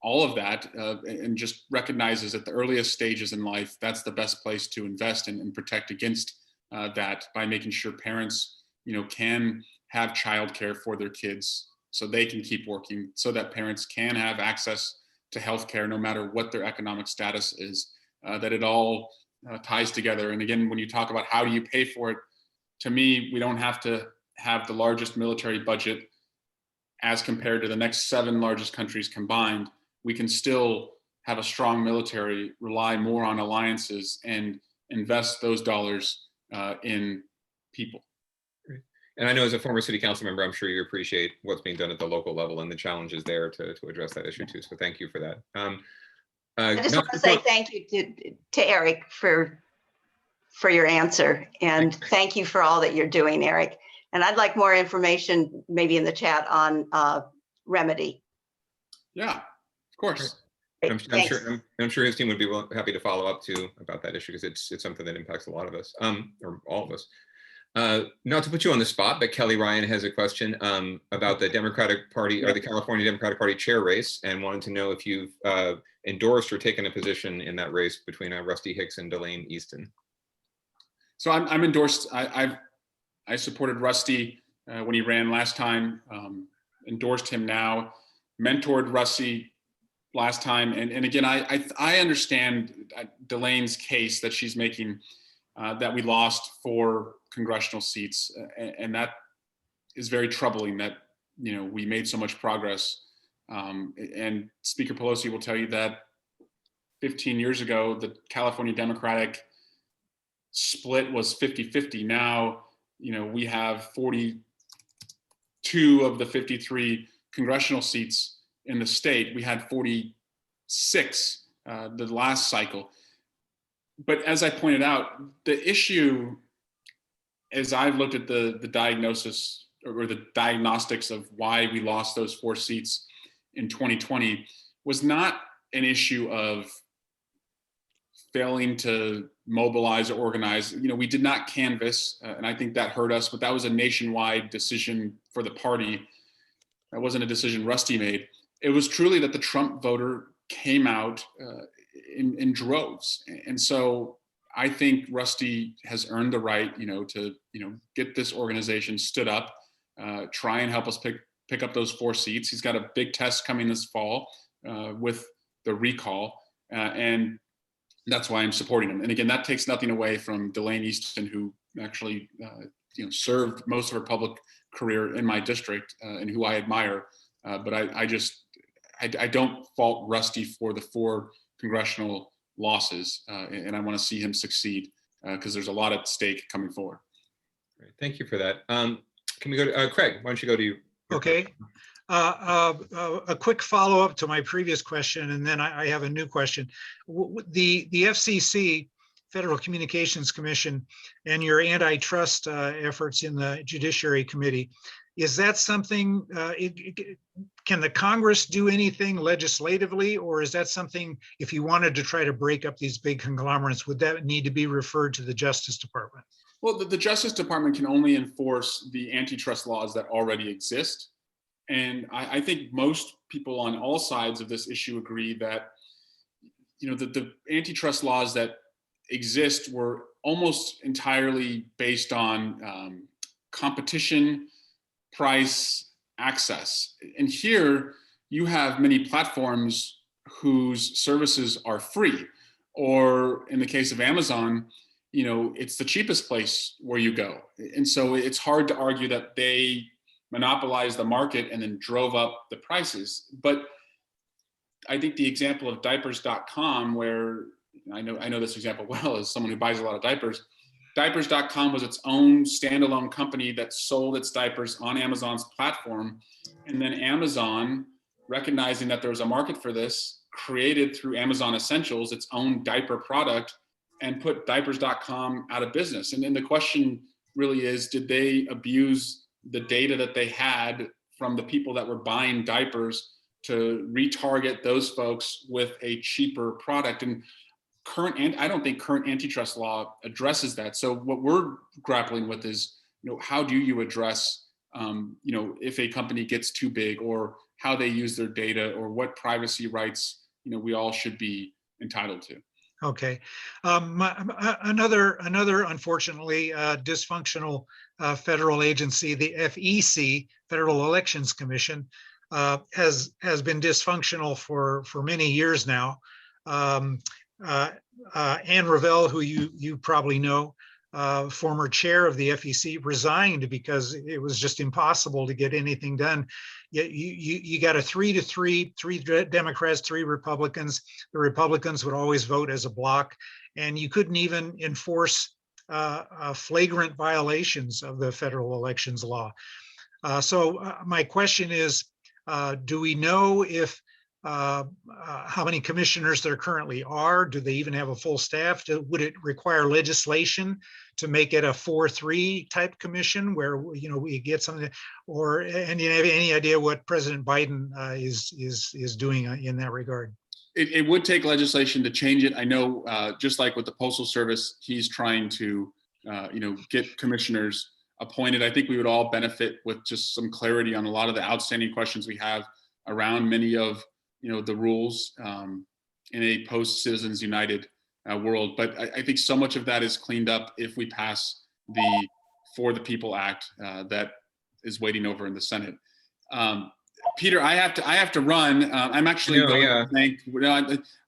all of that and just recognizes at the earliest stages in life that's the best place to invest and protect against that by making sure parents can have childcare for their kids so they can keep working, so that parents can have access to healthcare no matter what their economic status is, that it all ties together. And again, when you talk about how do you pay for it, to me, we don't have to have the largest military budget as compared to the next 7 largest countries combined. We can still have a strong military, rely more on alliances, and invest those dollars in people. And I know as a former city council member, I'm sure you appreciate what's being done at the local level and the challenges there to address that issue too. So thank you for that. I just want to say thank you to Eric for your answer, and thank you for all that you're doing, Eric. And I'd like more information maybe in the chat on remedy. Yeah, of course. I'm sure his team would be happy to follow up too about that issue, because it's something that impacts a lot of us, or all of us. Not to put you on the spot, but Kelly Ryan has a question about the Democratic Party or the California Democratic Party chair race, and wanted to know if you've endorsed or taken a position in that race between Rusty Hicks and Delane Easton. So I'm endorsed. I supported Rusty when he ran last time. Endorsed him now. Mentored Rusty last time, and again, I understand Delane's case that she's making, that we lost 4 congressional seats, and that is very troubling. That we made so much progress, and Speaker Pelosi will tell you that 15 years ago the California Democratic split was 50-50. Now we have 42 of the 53 congressional seats in the state. We had 46 the last cycle. But as I pointed out, the issue, as I've looked at the diagnosis or the diagnostics of why we lost those 4 seats in 2020, was not an issue of failing to mobilize or organize. We did not canvass, and I think that hurt us, but that was a nationwide decision for the party. That wasn't a decision Rusty made. It was truly that the Trump voter came out in droves. And so I think Rusty has earned the right, to, get this organization stood up, try and help us pick up those 4 seats. He's got a big test coming this fall with the recall. And that's why I'm supporting him. And again, that takes nothing away from Delane Easton, who actually, served most of her public career in my district and who I admire. But I don't fault Rusty for the 4 congressional losses, and I want to see him succeed because there's a lot at stake coming forward. Great. Thank you for that. Can we go to Craig? Why don't you go to you? Okay. A quick follow-up to my previous question, and then I have a new question. The FCC, Federal Communications Commission, and your antitrust efforts in the Judiciary Committee, is that something, can the Congress do anything legislatively, or is that something, if you wanted to try to break up these big conglomerates, would that need to be referred to the Justice Department? Well, the Justice Department can only enforce the antitrust laws that already exist. And I think most people on all sides of this issue agree that, the antitrust laws that exist were almost entirely based on competition, price, access. And here you have many platforms whose services are free, or in the case of Amazon, it's the cheapest place where you go. And so it's hard to argue that they monopolized the market and then drove up the prices. But I think the example of diapers.com, where I know this example well as someone who buys a lot of diapers, diapers.com was its own standalone company that sold its diapers on Amazon's platform. And then Amazon, recognizing that there was a market for this, created through Amazon Essentials its own diaper product and put diapers.com out of business. And then the question really is, did they abuse the data that they had from the people that were buying diapers to retarget those folks with a cheaper product? And I don't think current antitrust law addresses that. So what we're grappling with is, how do you address, if a company gets too big, or how they use their data, or what privacy rights, we all should be entitled to. Okay. Another unfortunately dysfunctional federal agency, the FEC, Federal Elections Commission, has been dysfunctional for many years now. Ann Revelle, who you probably know, former chair of the FEC, resigned because it was just impossible to get anything done. You got a 3-3, 3 Democrats, 3 Republicans. The Republicans would always vote as a bloc, and you couldn't even enforce flagrant violations of the federal elections law. So my question is, do we know if how many commissioners there currently are? Do they even have a full staff? Would it require legislation to make it a 4-3 type commission where we get something? And you have any idea what President Biden is doing in that regard? It would take legislation to change it. I know, just like with the Postal Service, he's trying to get commissioners appointed. I think we would all benefit with just some clarity on a lot of the outstanding questions we have around many of the rules in a post Citizens United world. But I think so much of that is cleaned up if we pass the For the People Act that is waiting over in the Senate. Peter, I have to run. I'm actually going to thank.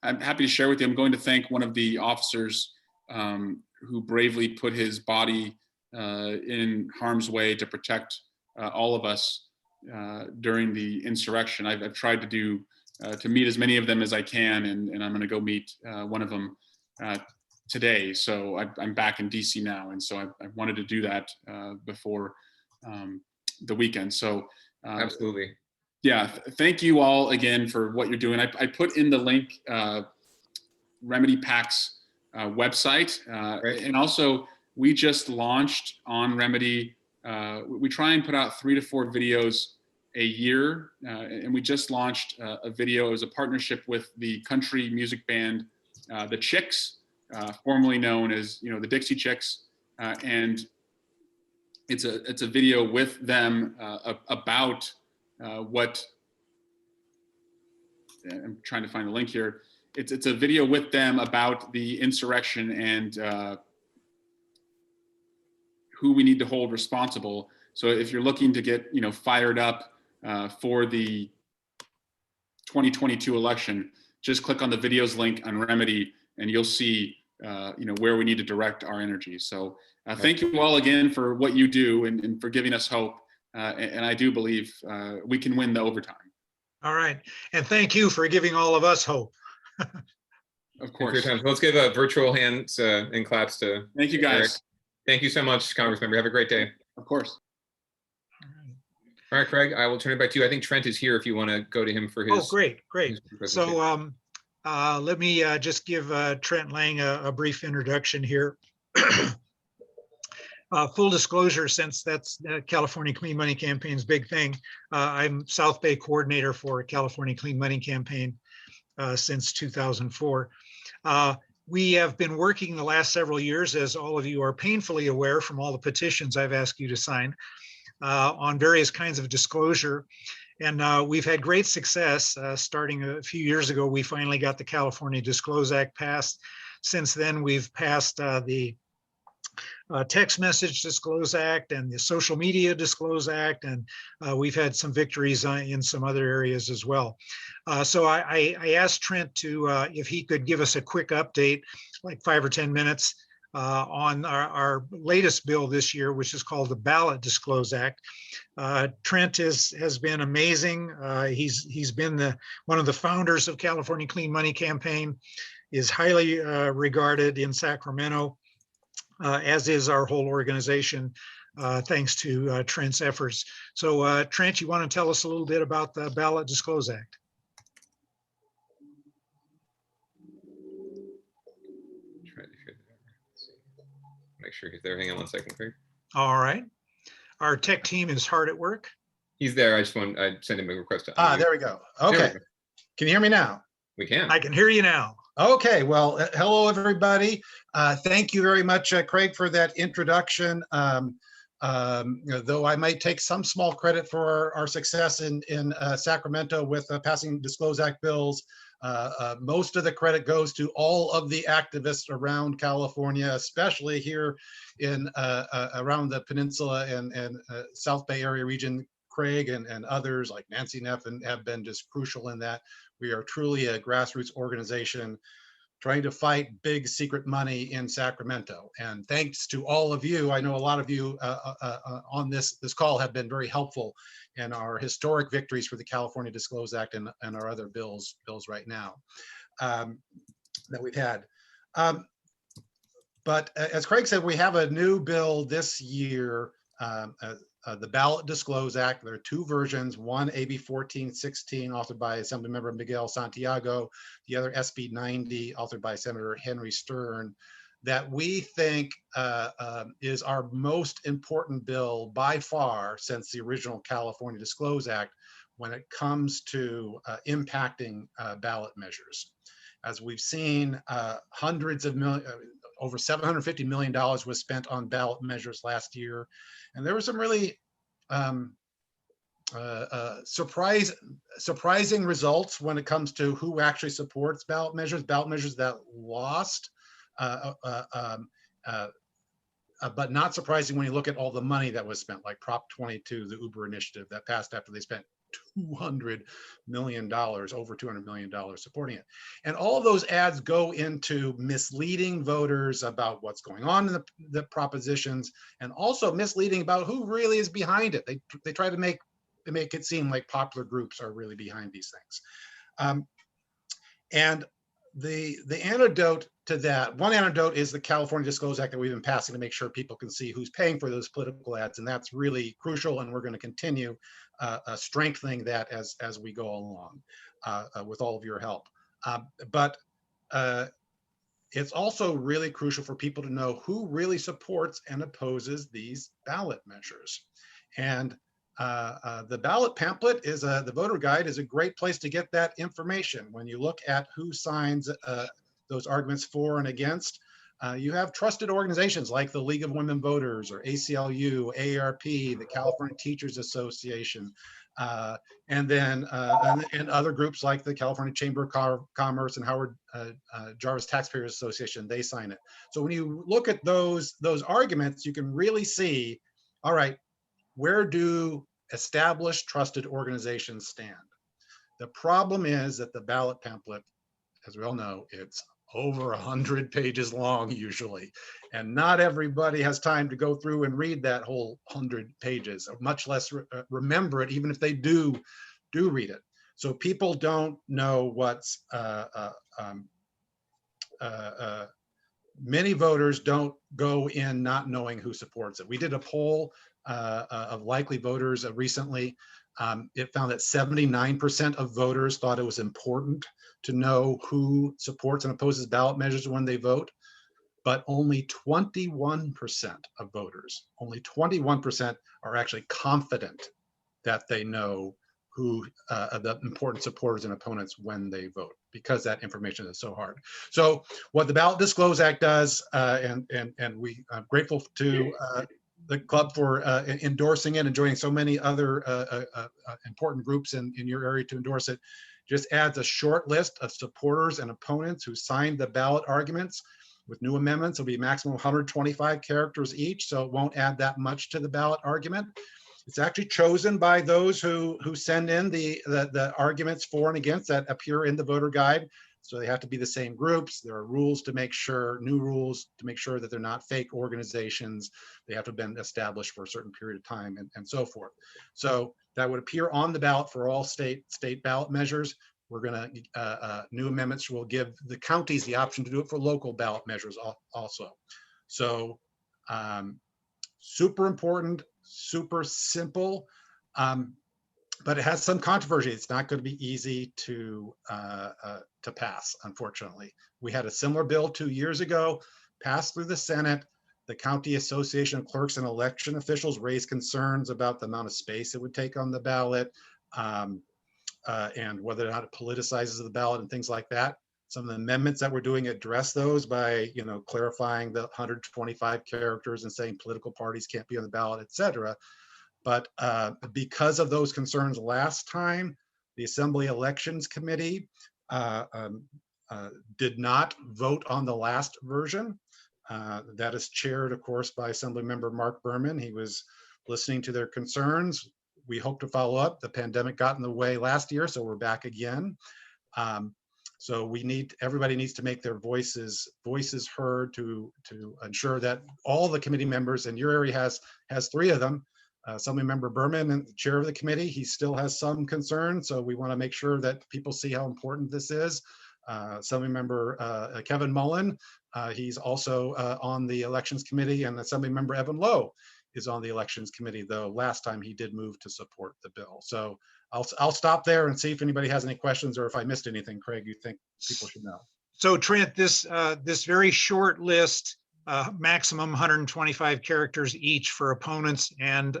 I'm happy to share with you. I'm going to thank one of the officers who bravely put his body in harm's way to protect all of us during the insurrection. I've tried to meet as many of them as I can, and I'm going to go meet one of them today. So I'm back in DC now, and so I wanted to do that before the weekend. So absolutely. Yeah, thank you all again for what you're doing. I put in the link Remedy PAC's website, and also we just launched on Remedy. We try and put out 3 to 4 videos a year, and we just launched a video as a partnership with the country music band, the Chicks, formerly known as the Dixie Chicks, and it's a video with them about what. I'm trying to find the link here. It's a video with them about the insurrection and who we need to hold responsible. So if you're looking to get fired up for the 2022 election, just click on the videos link on Remedy, and you'll see where we need to direct our energy. So thank you all again for what you do and for giving us hope. And I do believe we can win the overtime. All right. And thank you for giving all of us hope. Of course. Let's give a virtual hands and claps to. Thank you, guys. Eric. Thank you so much, Congressman. Have a great day. Of course. All right, Craig, I will turn it back to you. I think Trent is here if you want to go to him for his. Oh, great. So let me just give Trent Lang a brief introduction here. Full disclosure, since that's California Clean Money Campaign's big thing, I'm South Bay coordinator for California Clean Money Campaign since 2004. We have been working the last several years, as all of you are painfully aware from all the petitions I've asked you to sign, on various kinds of disclosure. And we've had great success. Starting a few years ago, we finally got the California Disclose Act passed. Since then, we've passed the Text Message Disclose Act and the Social Media Disclose Act, and we've had some victories in some other areas as well. So I asked Trent to, if he could give us a quick update, like 5 or 10 minutes, on our latest bill this year, which is called the Ballot Disclose Act. Trent has been amazing. He's been one of the founders of California Clean Money Campaign, is highly regarded in Sacramento, as is our whole organization, thanks to Trent's efforts. So Trent, you want to tell us a little bit about the Ballot Disclose Act? Make sure he's there. Hang on one second, Craig. All right. Our tech team is hard at work. He's there. I sent him a request to. There we go. Okay. Can you hear me now? We can. I can hear you now. Okay. Well, hello, everybody. Thank you very much, Craig, for that introduction. Though I might take some small credit for our success in Sacramento with passing Disclose Act bills, most of the credit goes to all of the activists around California, especially here in around the peninsula and South Bay area region. Craig and others like Nancy Neff have been just crucial in that. We are truly a grassroots organization trying to fight big secret money in Sacramento. And thanks to all of you, I know a lot of you on this call have been very helpful in our historic victories for the California Disclose Act and our other bills right now that we've had. But as Craig said, we have a new bill this year, the Ballot Disclose Act. There are 2 versions, one AB 1416 authored by Assemblymember Miguel Santiago, the other SB 90 authored by Senator Henry Stern, that we think is our most important bill by far since the original California Disclose Act when it comes to impacting ballot measures. As we've seen, hundreds of millions, over $750 million was spent on ballot measures last year. And there were some really surprising results when it comes to who actually supports ballot measures that lost. But not surprising when you look at all the money that was spent, like Prop 22, the Uber initiative that passed after they spent $200 million, over $200 million supporting it. And all of those ads go into misleading voters about what's going on in the propositions, and also misleading about who really is behind it. They try to make it seem like popular groups are really behind these things. And the antidote to that, one antidote is the California Disclose Act that we've been passing to make sure people can see who's paying for those political ads. And that's really crucial. And we're going to continue strengthening that as we go along with all of your help. But it's also really crucial for people to know who really supports and opposes these ballot measures. And the ballot pamphlet the voter guide is a great place to get that information. When you look at who signs those arguments for and against, you have trusted organizations like the League of Women Voters or ACLU, AARP, the California Teachers Association, and then and other groups like the California Chamber of Commerce and Howard Jarvis Taxpayers Association. They sign it. So when you look at those arguments, you can really see, all right, where do established trusted organizations stand? The problem is that the ballot pamphlet, as we all know, it's over 100 pages long usually, and not everybody has time to go through and read that whole 100 pages, or much less remember it, even if they do read it. So people don't know what's many voters don't go in not knowing who supports it. We did a poll of likely voters recently. It found that 79% of voters thought it was important to know who supports and opposes ballot measures when they vote, but only 21% of voters, only 21% are actually confident that they know who the important supporters and opponents when they vote, because that information is so hard. So what the Ballot Disclose Act does, and I'm grateful to the club for endorsing it and joining so many other important groups in your area to endorse it, just adds a short list of supporters and opponents who signed the ballot arguments. With new amendments, it'll be a maximum of 125 characters each, so it won't add that much to the ballot argument. It's actually chosen by those who send in the arguments for and against that appear in the voter guide. So they have to be the same groups. There are rules to make sure, new rules to make sure that they're not fake organizations. They have to have been established for a certain period of time and so forth. So that would appear on the ballot for all state ballot measures. We're gonna, new amendments will give the counties the option to do it for local ballot measures also. So super important, super simple, but it has some controversy. It's not going to be easy to pass, unfortunately. We had a similar bill 2 years ago, passed through the Senate. The County Association of Clerks and Election Officials raised concerns about the amount of space it would take on the ballot, and whether or not it politicizes the ballot and things like that. Some of the amendments that we're doing address those by, clarifying the 125 characters and saying political parties can't be on the ballot, et cetera. But because of those concerns last time, the Assembly Elections Committee did not vote on the last version. That is chaired, of course, by Assemblymember Mark Berman. He was listening to their concerns. We hope to follow up. The pandemic got in the way last year, so we're back again. So everybody needs to make their voices heard to ensure that all the committee members, and your area has 3 of them. Assemblymember Berman, and the chair of the committee, he still has some concern. So we want to make sure that people see how important this is. Assemblymember Kevin Mullen, he's also on the elections committee, and Assemblymember Evan Lowe is on the elections committee, though last time he did move to support the bill. So I'll stop there and see if anybody has any questions, or if I missed anything, Craig, you think people should know. So Trent, this very short list, maximum 125 characters each for opponents and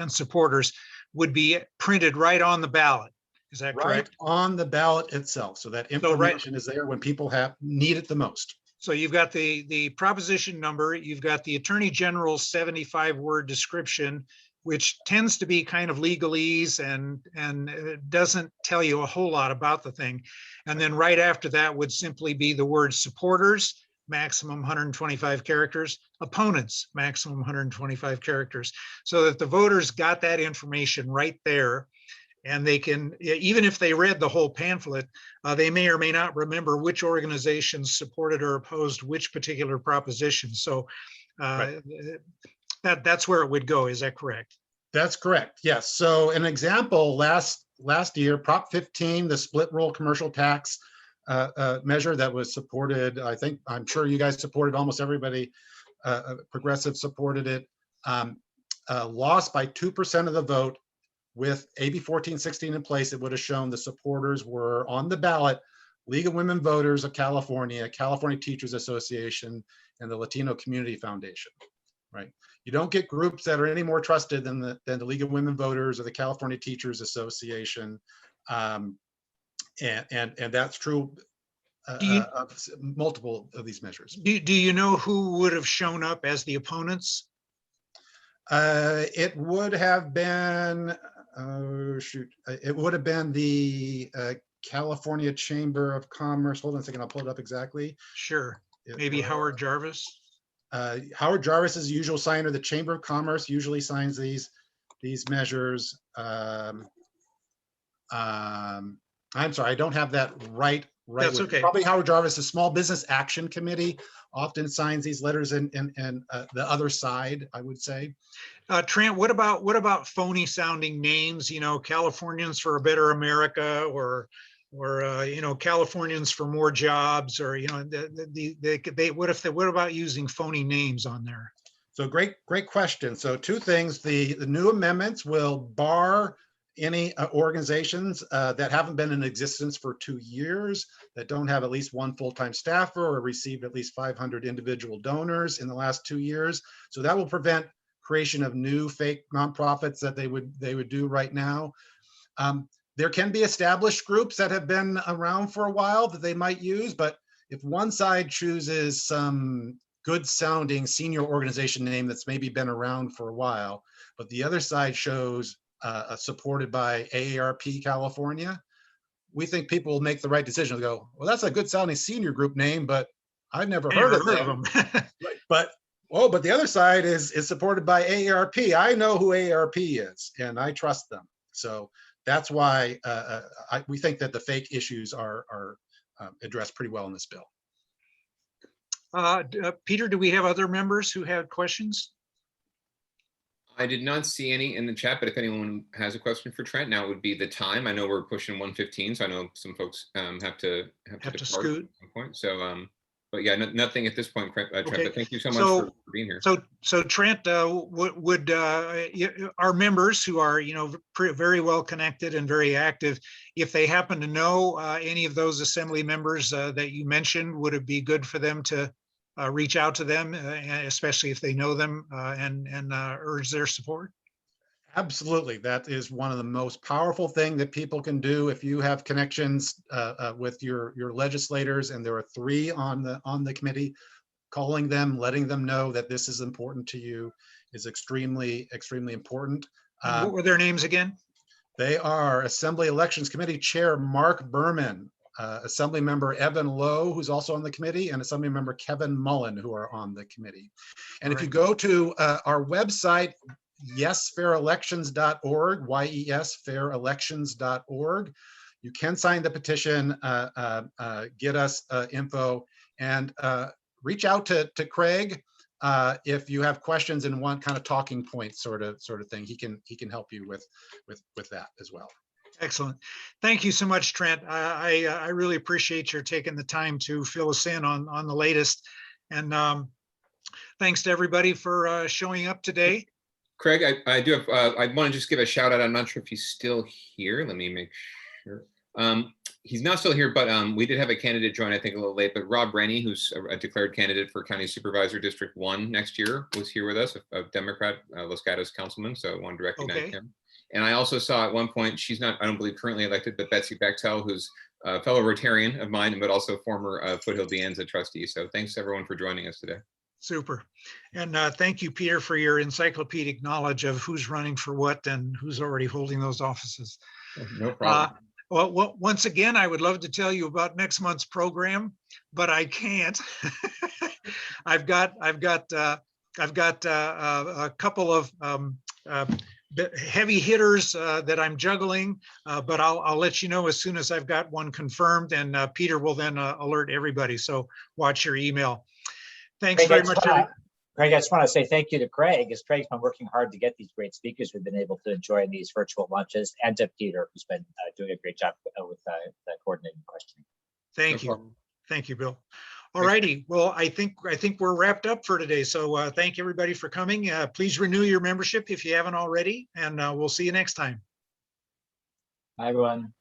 supporters, would be printed right on the ballot. Is that correct? Right on the ballot itself. So that information is there when people need it the most. So you've got the proposition number, you've got the Attorney General's 75-word description, which tends to be kind of legalese and it doesn't tell you a whole lot about the thing. And then right after that would simply be the word supporters, maximum 125 characters, opponents, maximum 125 characters, so that the voters got that information right there. And they can, even if they read the whole pamphlet, they may or may not remember which organizations supported or opposed which particular proposition. So that's where it would go. Is that correct? That's correct. Yes. So an example, last year, Prop 15, the split roll commercial tax measure that was supported. I'm sure you guys supported, almost everybody, progressive supported it, lost by 2% of the vote. With AB 1416 in place, it would have shown the supporters were on the ballot: League of Women Voters of California, California Teachers Association, and the Latino Community Foundation. Right? You don't get groups that are any more trusted than the League of Women Voters or the California Teachers Association, and that's true of multiple of these measures. Do you know who would have shown up as the opponents? It would have been, it would have been the California Chamber of Commerce. Hold on a second, I'll pull it up exactly. Sure, maybe Howard Jarvis. Howard Jarvis is the usual signer. The Chamber of Commerce usually signs these measures. I'm sorry, I don't have that right. That's okay. Probably Howard Jarvis, the Small Business Action Committee, often signs these letters in the other side, I would say. Trent, what about phony sounding names? You know, Californians for a Better America, or you know, Californians for More Jobs, or you know, what about using phony names on there? So great question. So two things: the new amendments will bar any organizations that haven't been in existence for 2 years, that don't have at least one full-time staffer or received at least 500 individual donors in the last 2 years. So that will prevent creation of new fake nonprofits that they would do right now. There can be established groups that have been around for a while that they might use, but if one side chooses some good sounding senior organization name that's maybe been around for a while, but the other side shows supported by AARP California, we think people will make the right decision. They'll go, well, that's a good sounding senior group name, but I've never heard of them. But the other side is supported by AARP. I know who AARP is, and I trust them. So that's why we think that the fake issues are addressed pretty well in this bill. Peter, do we have other members who have questions? I did not see any in the chat, but if anyone has a question for Trent, now would be the time. I know we're pushing 1:15, so I know some folks have to scoot at some point. So, but yeah, nothing at this point, Trent. Okay. But thank you so much for being here. So Trent, would our members who are, you know, very well connected and very active, if they happen to know any of those assembly members that you mentioned, would it be good for them to reach out to them, especially if they know them, and urge their support? Absolutely. That is one of the most powerful things that people can do. If you have connections with your legislators, and there are 3 on the committee, calling them, letting them know that this is important to you is extremely, extremely important. What were their names again? They are Assembly Elections Committee Chair Mark Berman, Assembly Member Evan Lowe, who's also on the committee, and Assembly Member Kevin Mullen, who are on the committee. And if you go to our website, yesfairelections.org, YES fairelections.org, you can sign the petition, get us info, and reach out to Craig if you have questions and want kind of talking points sort of thing. He can help you with that as well. Excellent. Thank you so much, Trent. I really appreciate your taking the time to fill us in on the latest. And thanks to everybody for showing up today. Craig, I do have, I want to just give a shout out. I'm not sure if he's still here. Let me make sure. He's not still here, but we did have a candidate join, I think a little late, but Rob Rennie, who's a declared candidate for County Supervisor District 1 next year, was here with us, a Democrat, Los Gatos councilman, so I wanted to recognize him. And I also saw at one point, she's not, I don't believe currently elected, but Betsy Bechtel, who's fellow Rotarian of mine, but also former Foothill De Anza trustee. So thanks everyone for joining us today. Super. And thank you, Peter, for your encyclopedic knowledge of who's running for what and who's already holding those offices. No problem. Well, once again, I would love to tell you about next month's program, but I can't. I've got a couple of heavy hitters that I'm juggling, but I'll let you know as soon as I've got one confirmed, and Peter will then alert everybody. So watch your email. Thanks very much. Craig, I just want to say thank you to Craig, as Craig's been working hard to get these great speakers we've been able to enjoy in these virtual lunches, and to Peter, who's been doing a great job with the coordinating questioning. Thank you. Thank you, Bill. All righty. Well, I think we're wrapped up for today. So thank everybody for coming. Please renew your membership if you haven't already, and we'll see you next time. Bye, everyone.